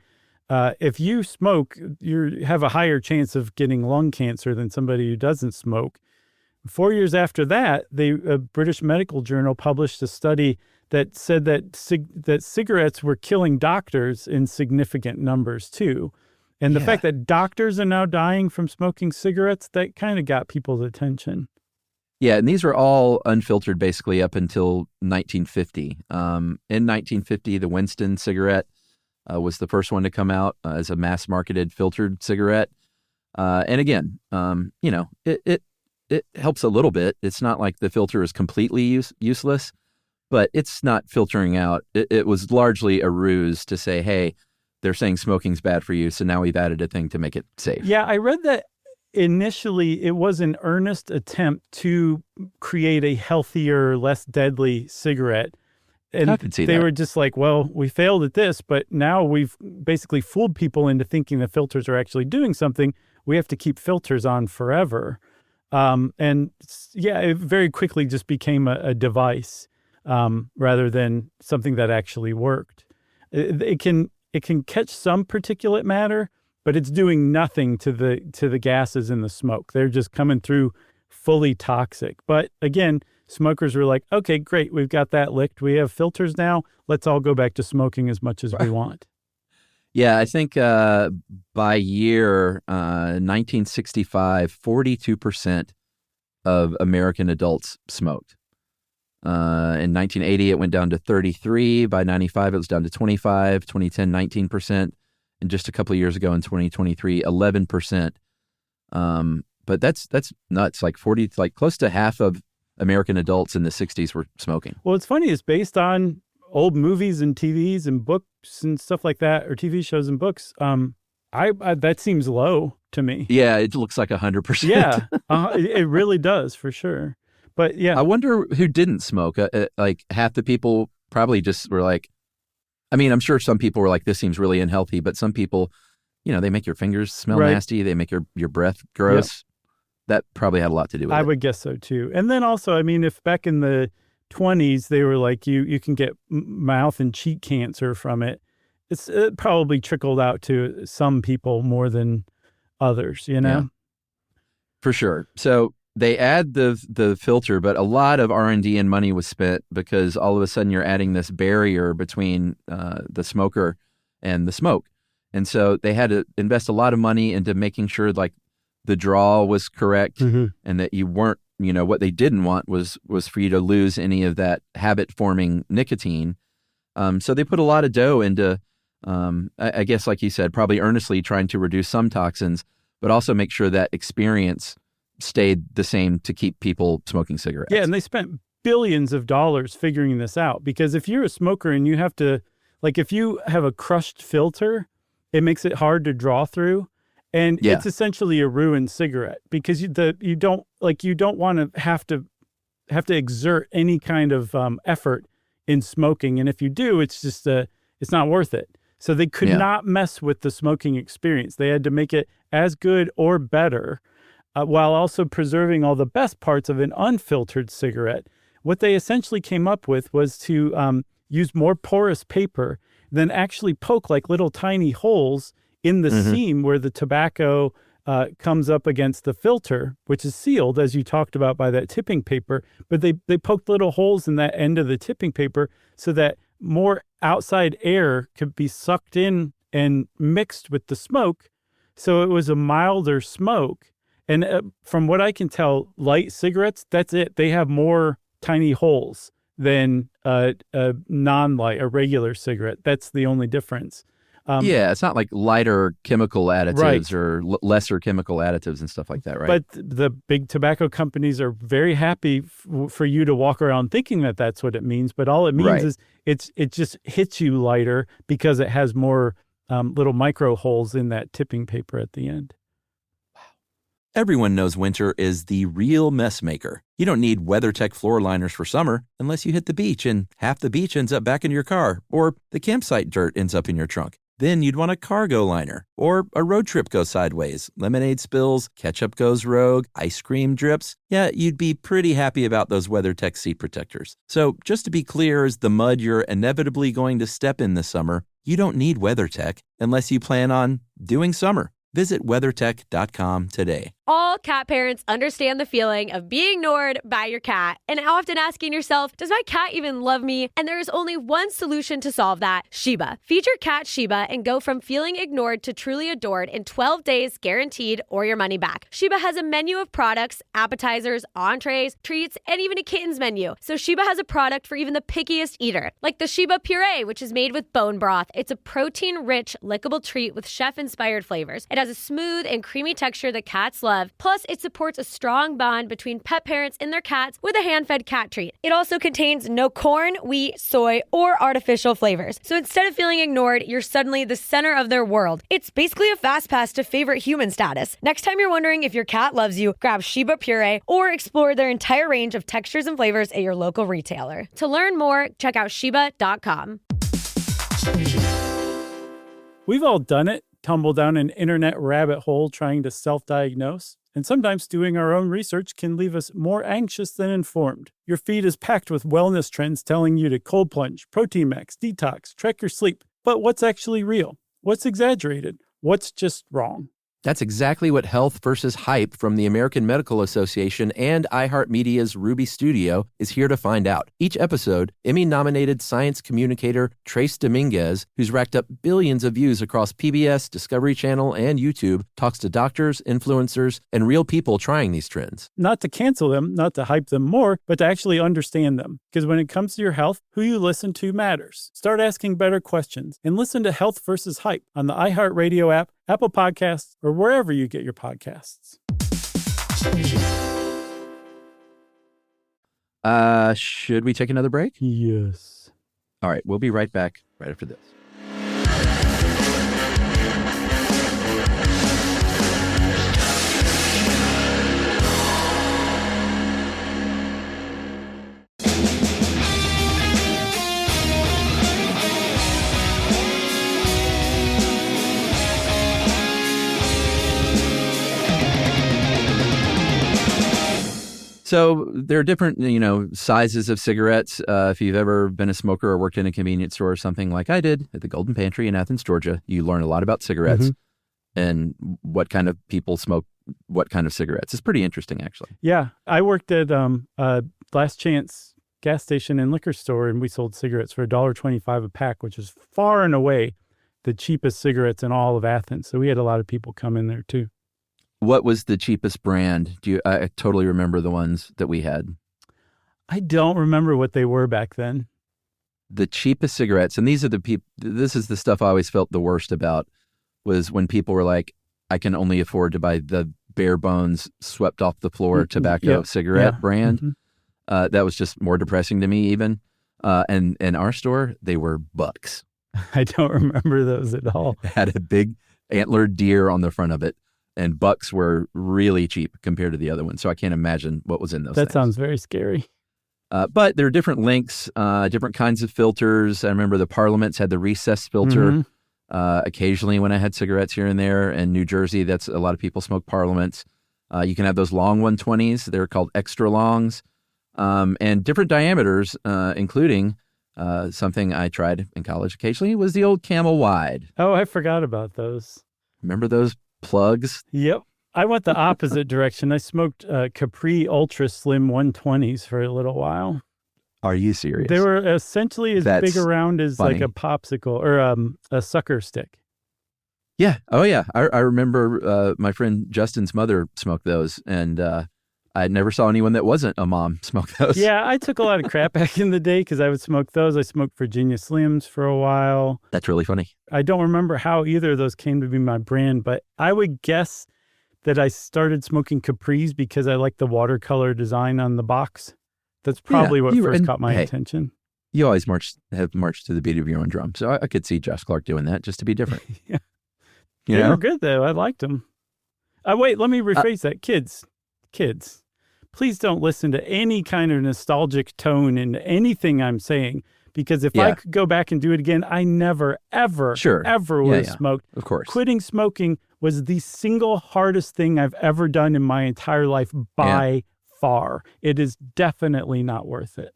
[SPEAKER 2] if you smoke, you have a higher chance of getting lung cancer than somebody who doesn't smoke. 4 years after that, a British medical journal published a study that said that that cigarettes were killing doctors in significant numbers too. And the fact that doctors are now dying from smoking cigarettes, that kind of got people's attention.
[SPEAKER 3] Yeah, and these were all unfiltered basically up until 1950. In 1950, the Winston cigarette was the first one to come out as a mass-marketed filtered cigarette. And again, it helps a little bit. It's not like the filter is completely useless, but it's not filtering out. It was largely a ruse to say, hey, they're saying smoking's bad for you, so now we've added a thing to make it safe.
[SPEAKER 2] Yeah, I read that initially it was an earnest attempt to create a healthier, less deadly cigarette. And
[SPEAKER 3] I could see
[SPEAKER 2] they
[SPEAKER 3] that.
[SPEAKER 2] were just like, well, we failed at this, but now we've basically fooled people into thinking the filters are actually doing something. We have to keep filters on forever. It very quickly just became a device rather than something that actually worked. It can catch some particulate matter, but it's doing nothing to the gases in the smoke. They're just coming through fully toxic. But again, smokers were like, okay, great, we've got that licked. We have filters now. Let's all go back to smoking as much as we want.
[SPEAKER 3] Yeah, I think by year 1965, 42% of American adults smoked. In 1980, it went down to 33. By 95, it was down to 25. 2010, 19%. And just a couple of years ago in 2023, 11%. But that's nuts. Like close to half of American adults in the 60s were smoking.
[SPEAKER 2] Well, it's funny. It's based on old movies and TVs and books and stuff like that, or TV shows and books. I that seems low to me.
[SPEAKER 3] Yeah, it looks like 100%.
[SPEAKER 2] Yeah, it really does for sure. But yeah,
[SPEAKER 3] I wonder who didn't smoke. Like half the people probably just were like, I mean, I'm sure some people were like, this seems really unhealthy, but some people, they make your fingers smell nasty. They make your breath gross. Yep. That probably had a lot to do with it.
[SPEAKER 2] I would guess so too. And then also, I mean, if back in the 20s, they were like, you can get mouth and cheek cancer from it. It probably trickled out to some people more than others, Yeah.
[SPEAKER 3] For sure. So they add the filter, but a lot of R&D and money was spent because all of a sudden you're adding this barrier between the smoker and the smoke. And so they had to invest a lot of money into making sure like the draw was correct and that you weren't, what they didn't want was for you to lose any of that habit-forming nicotine. So they put a lot of dough into, I guess, like you said, probably earnestly trying to reduce some toxins, but also make sure that experience stayed the same to keep people smoking cigarettes.
[SPEAKER 2] Yeah, and they spent billions of dollars figuring this out because if you're a smoker and you have to, like if you have a crushed filter, it makes it hard to draw through. And it's essentially a ruined cigarette because you don't want to have to exert any kind of effort in smoking. And if you do, it's just it's not worth it. So they could not mess with the smoking experience. They had to make it as good or better while also preserving all the best parts of an unfiltered cigarette. What they essentially came up with was to use more porous paper, then actually poke like little tiny holes in the seam where the tobacco comes up against the filter, which is sealed, as you talked about, by that tipping paper. But they poked little holes in that end of the tipping paper so that more outside air could be sucked in and mixed with the smoke. So it was a milder smoke. And from what I can tell, light cigarettes, that's it. They have more tiny holes than a non-light, a regular cigarette. That's the only difference.
[SPEAKER 3] It's not like lighter chemical additives or lesser chemical additives and stuff like that, right?
[SPEAKER 2] But the big tobacco companies are very happy for you to walk around thinking that that's what it means. But all it means is it just hits you lighter because it has more little micro holes in that tipping paper at the end.
[SPEAKER 3] Everyone knows winter is the real mess maker. You don't need WeatherTech floor liners for summer unless you hit the beach and half the beach ends up back in your car or the campsite dirt ends up in your trunk. Then you'd want a cargo liner or a road trip goes sideways, lemonade spills, ketchup goes rogue, ice cream drips. Yeah, you'd be pretty happy about those WeatherTech seat protectors. So just to be clear, as the mud you're inevitably going to step in this summer, you don't need WeatherTech unless you plan on doing summer. Visit WeatherTech.com today.
[SPEAKER 5] All cat parents understand the feeling of being ignored by your cat and often asking yourself, does my cat even love me? And there is only one solution to solve that, Sheba. Feed your cat Sheba and go from feeling ignored to truly adored in 12 days guaranteed or your money back. Sheba has a menu of products, appetizers, entrees, treats, and even a kittens menu. So Sheba has a product for even the pickiest eater, like the Sheba Puree, which is made with bone broth. It's a protein-rich, lickable treat with chef-inspired flavors. It has a smooth and creamy texture that cats love. Plus, it supports a strong bond between pet parents and their cats with a hand-fed cat treat. It also contains no corn, wheat, soy, or artificial flavors. So instead of feeling ignored, you're suddenly the center of their world. It's basically a fast pass to favorite human status. Next time you're wondering if your cat loves you, grab Sheba Puree or explore their entire range of textures and flavors at your local retailer. To learn more, check out Sheba.com.
[SPEAKER 2] We've all done it. Tumble down an internet rabbit hole trying to self-diagnose. And sometimes doing our own research can leave us more anxious than informed. Your feed is packed with wellness trends telling you to cold plunge, protein max, detox, track your sleep. But what's actually real? What's exaggerated? What's just wrong?
[SPEAKER 3] That's exactly what Health versus Hype from the American Medical Association and iHeartMedia's Ruby Studio is here to find out. Each episode, Emmy-nominated science communicator Trace Dominguez, who's racked up billions of views across PBS, Discovery Channel, and YouTube, talks to doctors, influencers, and real people trying these trends.
[SPEAKER 2] Not to cancel them, not to hype them more, but to actually understand them. Because when it comes to your health, who you listen to matters. Start asking better questions and listen to Health versus Hype on the iHeartRadio app, Apple Podcasts, or wherever you get your podcasts.
[SPEAKER 3] Should we take another break?
[SPEAKER 2] Yes.
[SPEAKER 3] All right, we'll be right back right after this. So there are different, sizes of cigarettes. If you've ever been a smoker or worked in a convenience store or something like I did at the Golden Pantry in Athens, Georgia, you learn a lot about cigarettes and what kind of people smoke what kind of cigarettes. It's pretty interesting, actually.
[SPEAKER 2] Yeah. I worked at Last Chance gas station and liquor store, and we sold cigarettes for $1.25 a pack, which is far and away the cheapest cigarettes in all of Athens. So we had a lot of people come in there, too.
[SPEAKER 3] What was the cheapest brand? I totally remember the ones that we had.
[SPEAKER 2] I don't remember what they were back then.
[SPEAKER 3] The cheapest cigarettes, and these are this is the stuff I always felt the worst about, was when people were like, I can only afford to buy the bare bones, swept off the floor tobacco cigarette brand. That was just more depressing to me even. And in our store, they were bucks.
[SPEAKER 2] I don't remember those at all.
[SPEAKER 3] It had a big antlered deer on the front of it. And bucks were really cheap compared to the other ones. So I can't imagine what was in those things.
[SPEAKER 2] That sounds very scary.
[SPEAKER 3] But there are different lengths, different kinds of filters. I remember the Parliaments had the recessed filter. Occasionally when I had cigarettes here and there. In New Jersey, that's a lot of people smoke Parliaments. You can have those long 120s. They're called extra longs. And different diameters, including something I tried in college occasionally, was the old Camel Wide.
[SPEAKER 2] Oh, I forgot about those.
[SPEAKER 3] Remember those plugs?
[SPEAKER 2] Yep. I went the opposite direction. I smoked Capri Ultra Slim 120s for a little while.
[SPEAKER 3] Are you serious?
[SPEAKER 2] They were essentially as big around as
[SPEAKER 3] funny.
[SPEAKER 2] like a popsicle or a sucker stick.
[SPEAKER 3] Yeah. Oh, yeah. I remember my friend Justin's mother smoked those, and I never saw anyone that wasn't a mom smoke those.
[SPEAKER 2] Yeah, I took a lot of crap back in the day because I would smoke those. I smoked Virginia Slims for a while.
[SPEAKER 3] That's really funny.
[SPEAKER 2] I don't remember how either of those came to be my brand, but I would guess that I started smoking Capris because I like the watercolor design on the box. That's probably what first caught my attention.
[SPEAKER 3] You always have marched to the beat of your own drum. So I could see Josh Clark doing that just to be different.
[SPEAKER 2] Yeah.
[SPEAKER 3] They
[SPEAKER 2] were good, though. I liked them. Wait, let me rephrase that. Kids, please don't listen to any kind of nostalgic tone in anything I'm saying, because if I could go back and do it again, I never, ever would have smoked.
[SPEAKER 3] Of course.
[SPEAKER 2] Quitting smoking was the single hardest thing I've ever done in my entire life by far. It is definitely not worth it.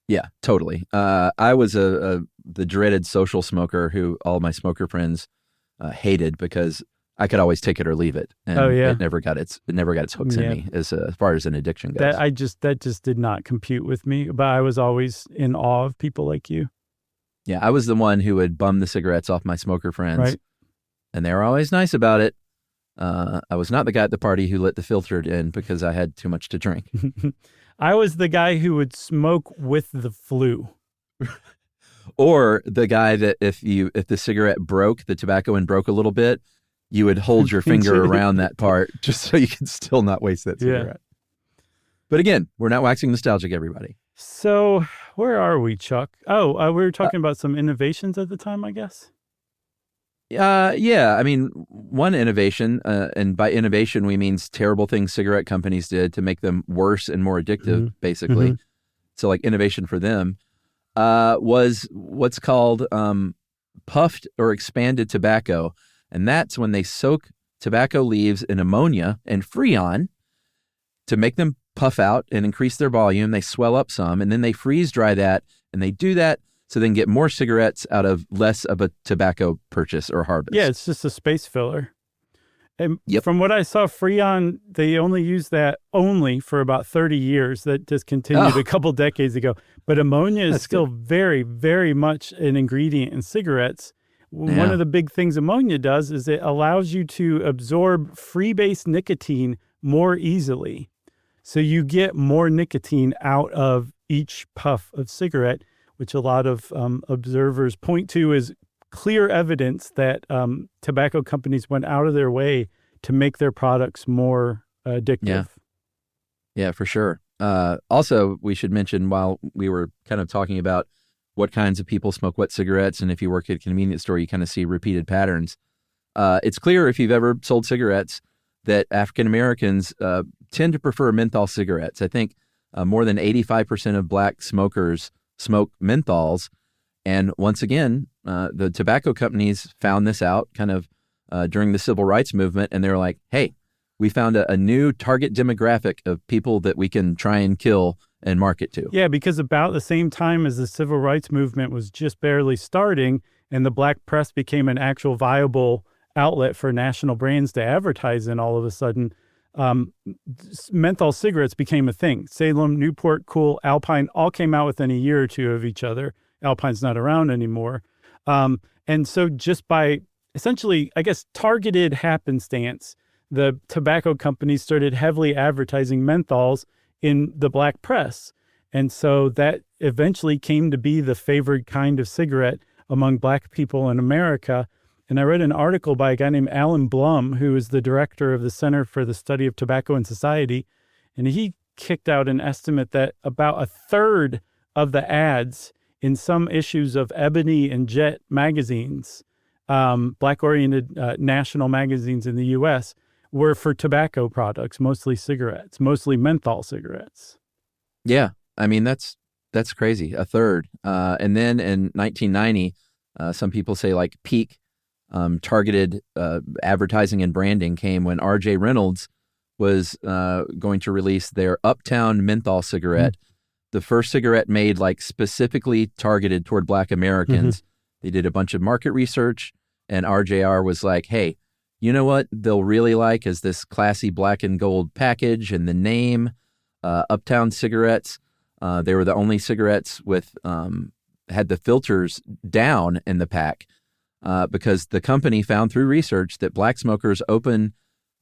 [SPEAKER 3] Yeah, totally. I was the dreaded social smoker who all my smoker friends hated because I could always take it or leave it, and it never got its hooks in me as far as an addiction goes.
[SPEAKER 2] That just did not compute with me. But I was always in awe of people like you.
[SPEAKER 3] Yeah, I was the one who would bum the cigarettes off my smoker friends,
[SPEAKER 2] right?
[SPEAKER 3] And they were always nice about it. I was not the guy at the party who let the filtered in because I had too much to drink.
[SPEAKER 2] I was the guy who would smoke with the flu.
[SPEAKER 3] Or the guy that if the cigarette broke, the tobacco end broke a little bit, you would hold your finger around that part just so you could still not waste that cigarette. But again, we're not waxing nostalgic, everybody.
[SPEAKER 2] So where are we, Chuck? Oh, we were talking about some innovations at the time, I guess.
[SPEAKER 3] Yeah. I mean, one innovation, and by innovation, we mean terrible things cigarette companies did to make them worse and more addictive, basically. So like innovation for them was what's called puffed or expanded tobacco. And that's when they soak tobacco leaves in ammonia and freon to make them puff out and increase their volume. They swell up some, and then they freeze dry that, and they do that so they can get more cigarettes out of less of a tobacco purchase or harvest.
[SPEAKER 2] Yeah, it's just a space filler. And
[SPEAKER 3] Yep.
[SPEAKER 2] from what I saw, Freon, they only used that only for about 30 years. That discontinued a couple decades ago. But ammonia is
[SPEAKER 3] That's
[SPEAKER 2] still
[SPEAKER 3] good.
[SPEAKER 2] very, very much an ingredient in cigarettes. One
[SPEAKER 3] Yeah.
[SPEAKER 2] of the big things ammonia does is it allows you to absorb free-base nicotine more easily. So you get more nicotine out of each puff of cigarette, which a lot of observers point to as clear evidence that tobacco companies went out of their way to make their products more addictive.
[SPEAKER 3] Yeah. Yeah, for sure. Also, we should mention while we were kind of talking about what kinds of people smoke what cigarettes, and if you work at a convenience store, you kind of see repeated patterns. It's clear if you've ever sold cigarettes that African Americans tend to prefer menthol cigarettes. I think more than 85% of black smokers smoke menthols. And once again, the tobacco companies found this out kind of during the civil rights movement, and they were like, hey, we found a new target demographic of people that we can try and kill and market to.
[SPEAKER 2] Yeah, because about the same time as the civil rights movement was just barely starting and the black press became an actual viable outlet for national brands to advertise in, all of a sudden, menthol cigarettes became a thing. Salem, Newport, Cool, Alpine all came out within a year or two of each other. Alpine's not around anymore. And so just by essentially, I guess, targeted happenstance, the tobacco companies started heavily advertising menthols in the black press. And so that eventually came to be the favored kind of cigarette among black people in America. And I read an article by a guy named Alan Blum, who is the director of the Center for the Study of Tobacco and Society. And he kicked out an estimate that about a third of the ads in some issues of Ebony and Jet magazines, black-oriented national magazines in the U.S., were for tobacco products, mostly cigarettes, mostly menthol cigarettes.
[SPEAKER 3] Yeah, I mean, that's crazy, a third. And then in 1990, some people say like peak targeted advertising and branding came when R.J. Reynolds was going to release their Uptown menthol cigarette, the first cigarette made like specifically targeted toward black Americans. They did a bunch of market research, and RJR was like, hey, you know what they'll really like is this classy black and gold package and the name, Uptown cigarettes. They were the only cigarettes with had the filters down in the pack because the company found through research that black smokers open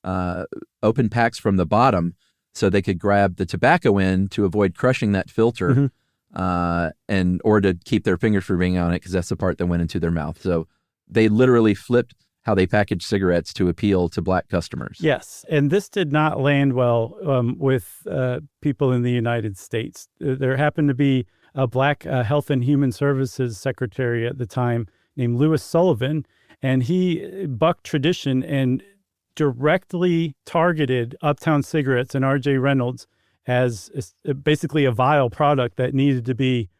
[SPEAKER 3] packs from the bottom so they could grab the tobacco in to avoid crushing that filter or to keep their fingers from being on it because that's the part that went into their mouth. So they literally flipped how they package cigarettes to appeal to black customers.
[SPEAKER 2] Yes, and this did not land well with people in the United States. There happened to be a black Health and Human Services secretary at the time named Louis Sullivan, and he bucked tradition and directly targeted Uptown cigarettes and R.J. Reynolds as basically a vile product that needed to be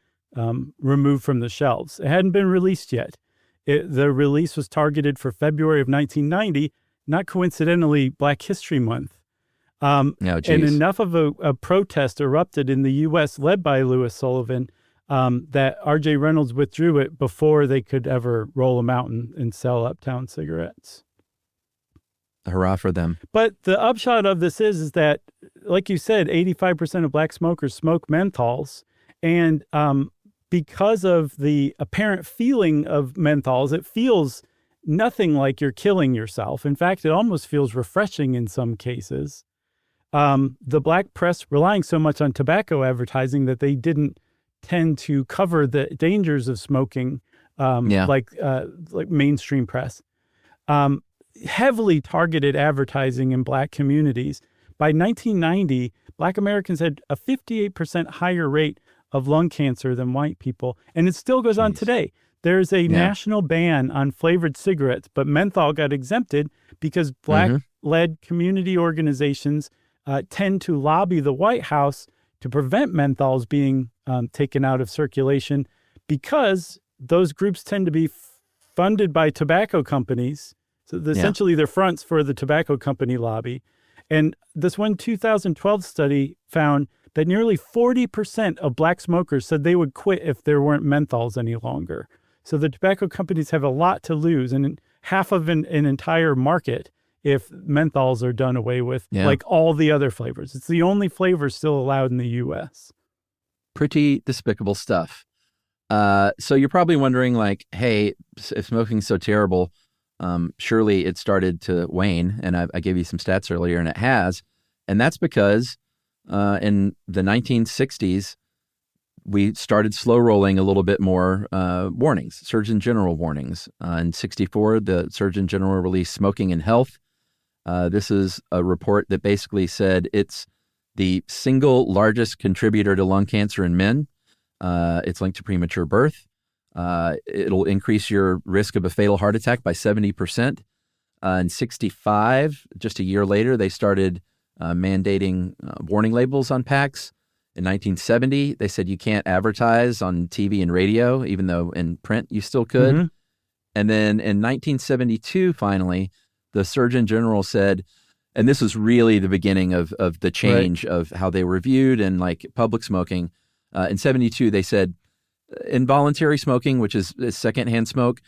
[SPEAKER 2] removed from the shelves. It hadn't been released yet. The release was targeted for February of 1990, not coincidentally Black History Month. And enough of a protest erupted in the U.S. led by Louis Sullivan that R.J. Reynolds withdrew it before they could ever roll them out and sell Uptown cigarettes.
[SPEAKER 3] Hurrah for them.
[SPEAKER 2] But the upshot of this is that, like you said, 85% of black smokers smoke menthols. And because of the apparent feeling of menthols, it feels nothing like you're killing yourself. In fact, it almost feels refreshing in some cases. The black press relying so much on tobacco advertising that they didn't tend to cover the dangers of smoking, like mainstream press. Heavily targeted advertising in black communities. By 1990, black Americans had a 58% higher rate of lung cancer than white people. And it still goes on today. There's a national ban on flavored cigarettes, but menthol got exempted because black-led community organizations tend to lobby the White House to prevent menthols being taken out of circulation because those groups tend to be funded by tobacco companies. So essentially they're fronts for the tobacco company lobby. And this one 2012 study found that nearly 40% of black smokers said they would quit if there weren't menthols any longer. So the tobacco companies have a lot to lose, and half of an entire market if menthols are done away with,
[SPEAKER 3] Yeah.
[SPEAKER 2] like all the other flavors. It's the only flavor still allowed in the U.S.
[SPEAKER 3] Pretty despicable stuff. So you're probably wondering, like, hey, if smoking's so terrible, surely it started to wane. And I gave you some stats earlier, and it has. And that's because in the 1960s, we started slow rolling a little bit more warnings, Surgeon General warnings. In 64, the Surgeon General released Smoking and Health. This is a report that basically said it's the single largest contributor to lung cancer in men. It's linked to premature birth. It'll increase your risk of a fatal heart attack by 70%. In 65, just a year later, they started mandating warning labels on packs. In 1970, they said you can't advertise on TV and radio, even though in print you still could.
[SPEAKER 2] Mm-hmm.
[SPEAKER 3] And then in 1972, finally, the Surgeon General said, and this was really the beginning of the change of how they were viewed and like public smoking. In 72, they said involuntary smoking, which is secondhand smoke,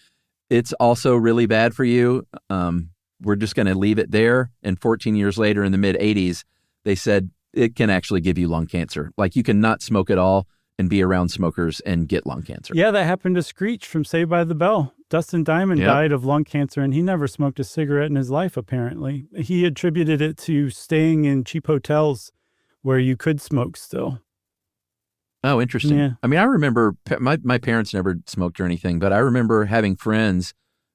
[SPEAKER 3] it's also really bad for you. We're just going to leave it there. And 14 years later, in the mid 80s, they said it can actually give you lung cancer. Like you can not smoke at all and be around smokers and get lung cancer.
[SPEAKER 2] Yeah, that happened to Screech from Saved by the Bell. Dustin Diamond died of lung cancer, and he never smoked a cigarette in his life, apparently. He attributed it to staying in cheap hotels where you could smoke still.
[SPEAKER 3] Oh, interesting.
[SPEAKER 2] Yeah.
[SPEAKER 3] I mean, I remember my parents never smoked or anything, but I remember having friends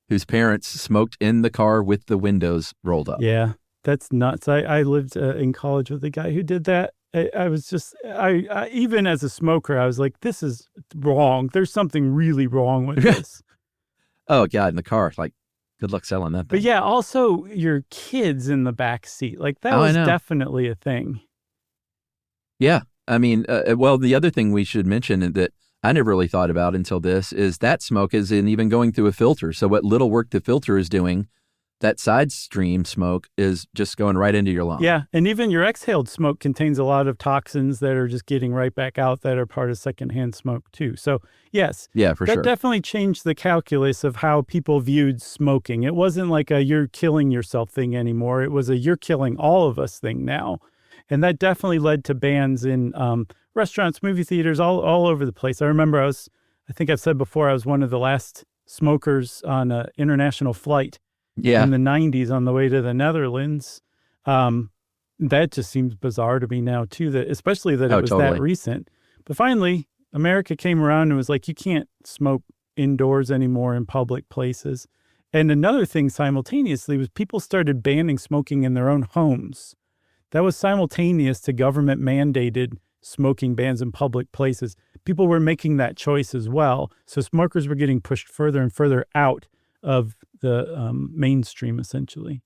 [SPEAKER 3] whose parents smoked in the car with the windows rolled up.
[SPEAKER 2] Yeah, that's nuts. I lived in college with a guy who did that. I was just, I even as a smoker, I was like, this is wrong. There's something really wrong with this.
[SPEAKER 3] Oh, God, in the car. Like, good luck selling that thing.
[SPEAKER 2] But yeah, also your kids in the back seat. Like that
[SPEAKER 3] I
[SPEAKER 2] was
[SPEAKER 3] know.
[SPEAKER 2] definitely a thing.
[SPEAKER 3] Yeah. I mean, well, the other thing we should mention that I never really thought about until this is that smoke isn't even going through a filter. So what little work the filter is doing, that side stream smoke is just going right into your lungs.
[SPEAKER 2] Yeah, and even your exhaled smoke contains a lot of toxins that are just getting right back out that are part of secondhand smoke too. So yes,
[SPEAKER 3] Yeah, for
[SPEAKER 2] that
[SPEAKER 3] sure.
[SPEAKER 2] definitely changed the calculus of how people viewed smoking. It wasn't like a you're killing yourself thing anymore. It was a you're killing all of us thing now. And that definitely led to bans in restaurants, movie theaters, all over the place. I remember I think I've said before, I was one of the last smokers on an international flight in the 90s on the way to the Netherlands. That just seems bizarre to me now, too, that especially that it was
[SPEAKER 3] totally.
[SPEAKER 2] that recent. But finally, America came around and was like, you can't smoke indoors anymore in public places. And another thing simultaneously was people started banning smoking in their own homes. That was simultaneous to government mandated smoking bans in public places. People were making that choice as well. So smokers were getting pushed further and further out of the mainstream, essentially.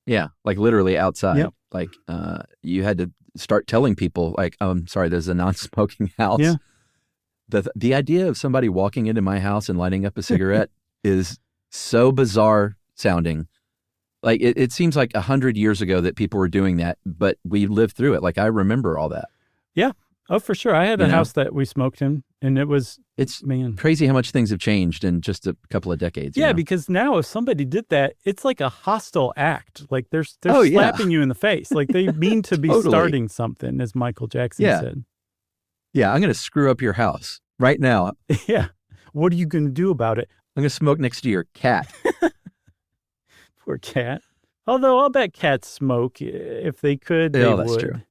[SPEAKER 3] Yeah, like literally outside.
[SPEAKER 2] Yep.
[SPEAKER 3] Like you had to start telling people, like, oh, I'm sorry, there's a non-smoking house.
[SPEAKER 2] Yeah.
[SPEAKER 3] The idea of somebody walking into my house and lighting up a cigarette is so bizarre sounding. Like it seems like 100 years ago that people were doing that, but we lived through it. Like I remember all that.
[SPEAKER 2] Yeah. Oh, for sure. I had a house that we smoked in, and it was,
[SPEAKER 3] It's
[SPEAKER 2] man.
[SPEAKER 3] crazy how much things have changed in just a couple of decades.
[SPEAKER 2] Yeah,
[SPEAKER 3] you know?
[SPEAKER 2] because now if somebody did that, it's like a hostile act. Like they're
[SPEAKER 3] Oh, yeah.
[SPEAKER 2] slapping you in the face. Like they mean to be
[SPEAKER 3] Totally.
[SPEAKER 2] starting something, as Michael Jackson
[SPEAKER 3] Yeah.
[SPEAKER 2] said.
[SPEAKER 3] Yeah, I'm going to screw up your house right now.
[SPEAKER 2] Yeah. What are you going to do about it?
[SPEAKER 3] I'm going to smoke next to your cat.
[SPEAKER 2] Poor cat. Although I'll bet cats smoke. If they could, they
[SPEAKER 3] Oh, that's
[SPEAKER 2] would.
[SPEAKER 3] true.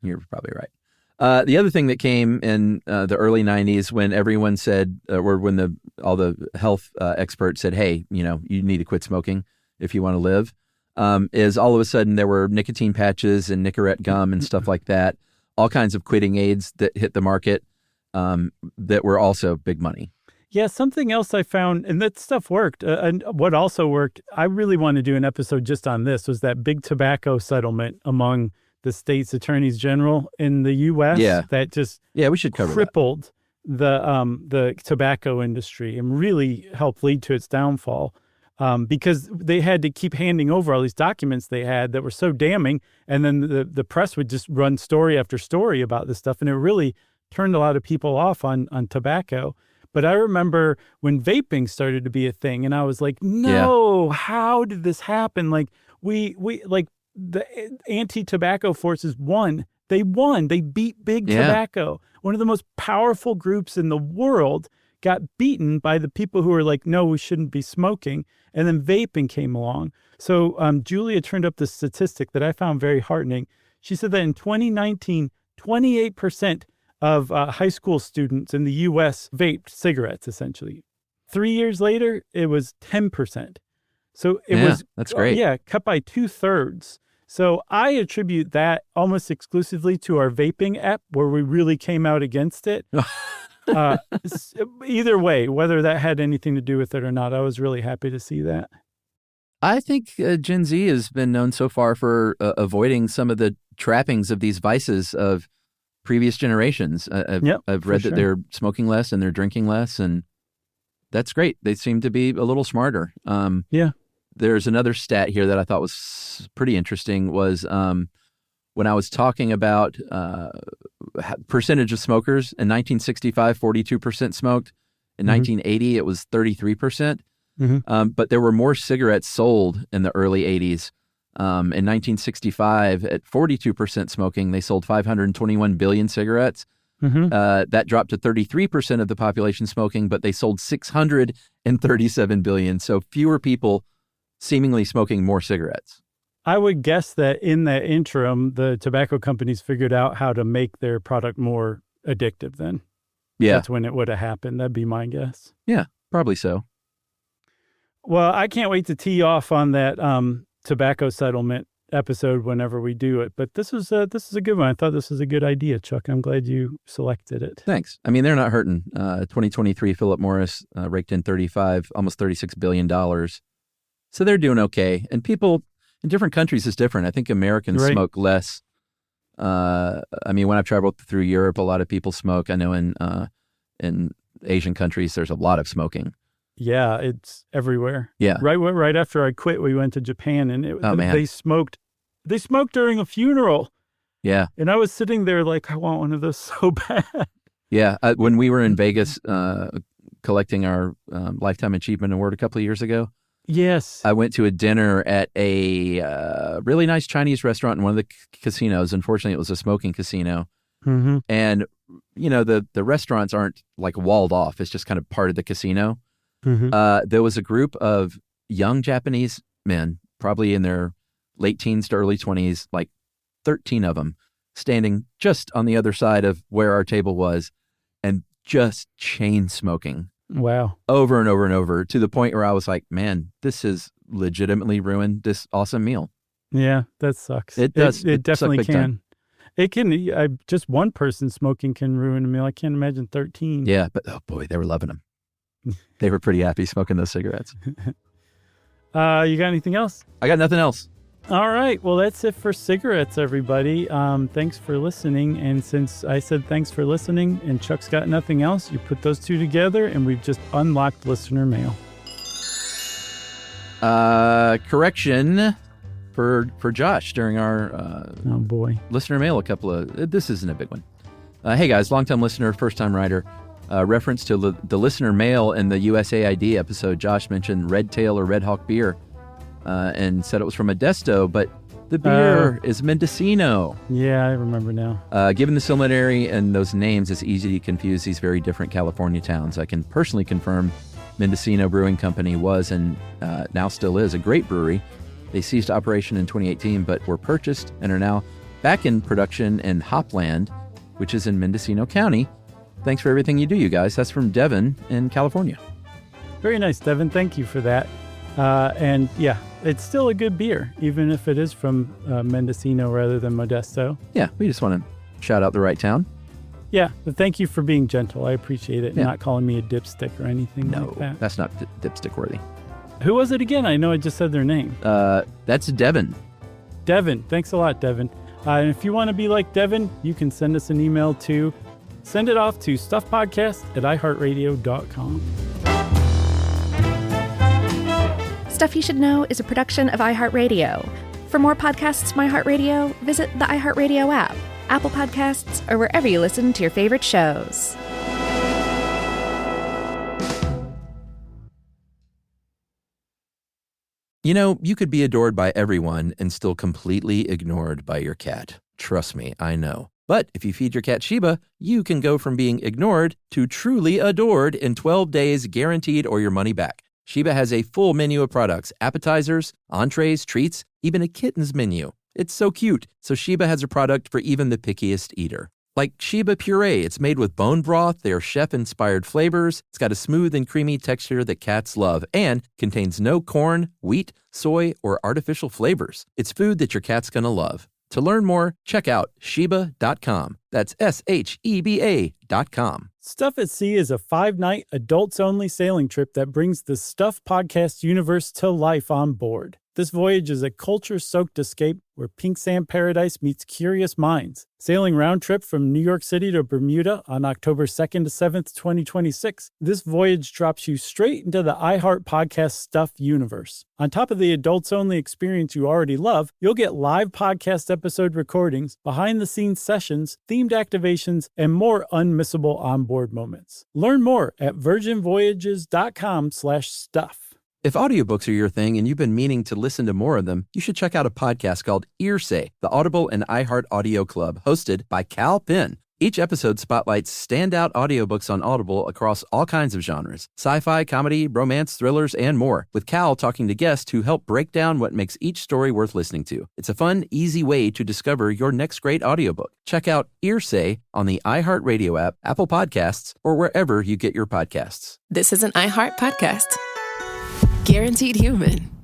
[SPEAKER 3] You're probably right. The other thing that came in the early 90s when everyone said, or when all the health experts said, hey, you need to quit smoking if you want to live, is all of a sudden there were nicotine patches and Nicorette gum and stuff like that, all kinds of quitting aids that hit the market that were also big money.
[SPEAKER 2] Yeah, something else I found, and that stuff worked. And what also worked, I really want to do an episode just on this, was that big tobacco settlement among the state's attorneys general in the U.S.
[SPEAKER 3] Yeah.
[SPEAKER 2] that just
[SPEAKER 3] Yeah, we should cover that.
[SPEAKER 2] crippled the tobacco industry and really helped lead to its downfall because they had to keep handing over all these documents they had that were so damning, and then the press would just run story after story about this stuff, and it really turned a lot of people off on tobacco. But I remember when vaping started to be a thing, and I was like, no, how did this happen? Like we like the anti-tobacco forces won. They won. They beat big tobacco. One of the most powerful groups in the world got beaten by the people who were like, no, we shouldn't be smoking. And then vaping came along. So Julia turned up this statistic that I found very heartening. She said that in 2019, 28% of high school students in the U.S. vaped cigarettes, essentially. 3 years later, it was 10%. So it was,
[SPEAKER 3] that's great.
[SPEAKER 2] Cut by 2/3. So I attribute that almost exclusively to our vaping app, where we really came out against it. Either way, whether that had anything to do with it or not, I was really happy to see that.
[SPEAKER 3] I think Gen Z has been known so far for avoiding some of the trappings of these vices of previous generations. I've read that they're smoking less and they're drinking less, and that's great. They seem to be a little smarter. There's another stat here that I thought was pretty interesting was when I was talking about percentage of smokers. In 1965, 42% smoked. In 1980, it was 33%. But there were more cigarettes sold in the early 80s. In 1965, at 42% smoking, they sold 521 billion cigarettes. That dropped to 33% of the population smoking, but they sold 637 billion. So fewer people seemingly smoking more cigarettes.
[SPEAKER 2] I would guess that in that interim, the tobacco companies figured out how to make their product more addictive then.
[SPEAKER 3] Yeah.
[SPEAKER 2] That's when it would have happened. That'd be my guess.
[SPEAKER 3] Yeah, probably so.
[SPEAKER 2] Well, I can't wait to tee off on that tobacco settlement episode whenever we do it. But this is a good one. I thought this was a good idea, Chuck. I'm glad you selected it.
[SPEAKER 3] Thanks. I mean, they're not hurting. 2023, Philip Morris raked in almost $36 billion. So they're doing okay. And people in different countries is different. I think Americans smoke less. I mean, when I've traveled through Europe, a lot of people smoke. I know in Asian countries, there's a lot of smoking.
[SPEAKER 2] Yeah, it's everywhere.
[SPEAKER 3] Yeah.
[SPEAKER 2] Right after I quit, we went to Japan, and they smoked. They smoked during a funeral.
[SPEAKER 3] Yeah.
[SPEAKER 2] And I was sitting there like, I want one of those so bad.
[SPEAKER 3] Yeah. When we were in Vegas collecting our Lifetime Achievement Award a couple of years ago,
[SPEAKER 2] yes,
[SPEAKER 3] I went to a dinner at a really nice Chinese restaurant in one of the casinos. Unfortunately, it was a smoking casino. And, you know, the restaurants aren't like walled off. It's just kind of part of the casino. There was a group of young Japanese men, probably in their late teens to early 20s, like 13 of them, standing just on the other side of where our table was and just chain smoking.
[SPEAKER 2] Wow.
[SPEAKER 3] Over and over and over, to the point where I was like, man, this has legitimately ruined this awesome meal.
[SPEAKER 2] Yeah, that sucks.
[SPEAKER 3] It does.
[SPEAKER 2] It definitely can.
[SPEAKER 3] Time.
[SPEAKER 2] It can. Just one person smoking can ruin a meal. I can't imagine 13.
[SPEAKER 3] Yeah, but oh boy, they were loving them. They were pretty happy smoking those cigarettes.
[SPEAKER 2] You got anything else?
[SPEAKER 3] I got nothing else.
[SPEAKER 2] All right. Well, that's it for cigarettes, everybody. Thanks for listening. And since I said thanks for listening and Chuck's got nothing else, you put those two together and we've just unlocked listener mail.
[SPEAKER 3] Correction for Josh during our
[SPEAKER 2] oh boy,
[SPEAKER 3] listener mail. This isn't a big one. Hey guys, longtime listener, first time writer. Reference to the listener mail in the USAID episode. Josh mentioned Red Tail or Red Hawk beer and said it was from Modesto, but the beer is Mendocino.
[SPEAKER 2] Yeah, I remember now.
[SPEAKER 3] Given the similarity in those names, it's easy to confuse these very different California towns. I can personally confirm Mendocino Brewing Company was and now still is a great brewery. They ceased operation in 2018, but were purchased and are now back in production in Hopland, which is in Mendocino County. Thanks for everything you do, you guys. That's from Devin in California.
[SPEAKER 2] Very nice, Devin. Thank you for that. And yeah, it's still a good beer, even if it is from Mendocino rather than Modesto.
[SPEAKER 3] Yeah, we just want to shout out the right town.
[SPEAKER 2] Yeah, but thank you for being gentle. I appreciate it.
[SPEAKER 3] Yeah.
[SPEAKER 2] Not calling me a dipstick or anything like that.
[SPEAKER 3] No, that's not dipstick worthy.
[SPEAKER 2] Who was it again? I know I just said their name.
[SPEAKER 3] That's Devin.
[SPEAKER 2] Devin. Thanks a lot, Devin. And if you want to be like Devin, you can send us an email to send it off to stuffpodcast@iheartradio.com.
[SPEAKER 4] Stuff You Should Know is a production of iHeartRadio. For more podcasts from iHeartRadio, visit the iHeartRadio app, Apple Podcasts, or wherever you listen to your favorite shows.
[SPEAKER 3] You know, you could be adored by everyone and still completely ignored by your cat. Trust me, I know. But if you feed your cat Sheba, you can go from being ignored to truly adored in 12 days guaranteed or your money back. Sheba has a full menu of products, appetizers, entrees, treats, even a kitten's menu. It's so cute. So Sheba has a product for even the pickiest eater. Like Sheba Puree, it's made with bone broth, they're chef-inspired flavors, it's got a smooth and creamy texture that cats love, and contains no corn, wheat, soy, or artificial flavors. It's food that your cat's gonna love. To learn more, check out Sheba.com. That's SHEBA.com.
[SPEAKER 2] Stuff at Sea is a 5-night, adults-only sailing trip that brings the Stuff podcast universe to life on board. This voyage is a culture-soaked escape where pink sand paradise meets curious minds. Sailing round trip from New York City to Bermuda on October 2nd to 7th, 2026, this voyage drops you straight into the iHeart Podcast Stuff universe. On top of the adults-only experience you already love, you'll get live podcast episode recordings, behind-the-scenes sessions, themed activations, and more unmissable onboard moments. Learn more at virginvoyages.com/stuff.
[SPEAKER 3] If audiobooks are your thing and you've been meaning to listen to more of them, you should check out a podcast called Earsay, the Audible and iHeart Audio Club, hosted by Cal Penn. Each episode spotlights standout audiobooks on Audible across all kinds of genres: sci-fi, comedy, romance, thrillers, and more, with Cal talking to guests who help break down what makes each story worth listening to. It's a fun, easy way to discover your next great audiobook. Check out Earsay on the iHeartRadio app, Apple Podcasts, or wherever you get your podcasts.
[SPEAKER 1] This is an iHeart podcast. Guaranteed Human.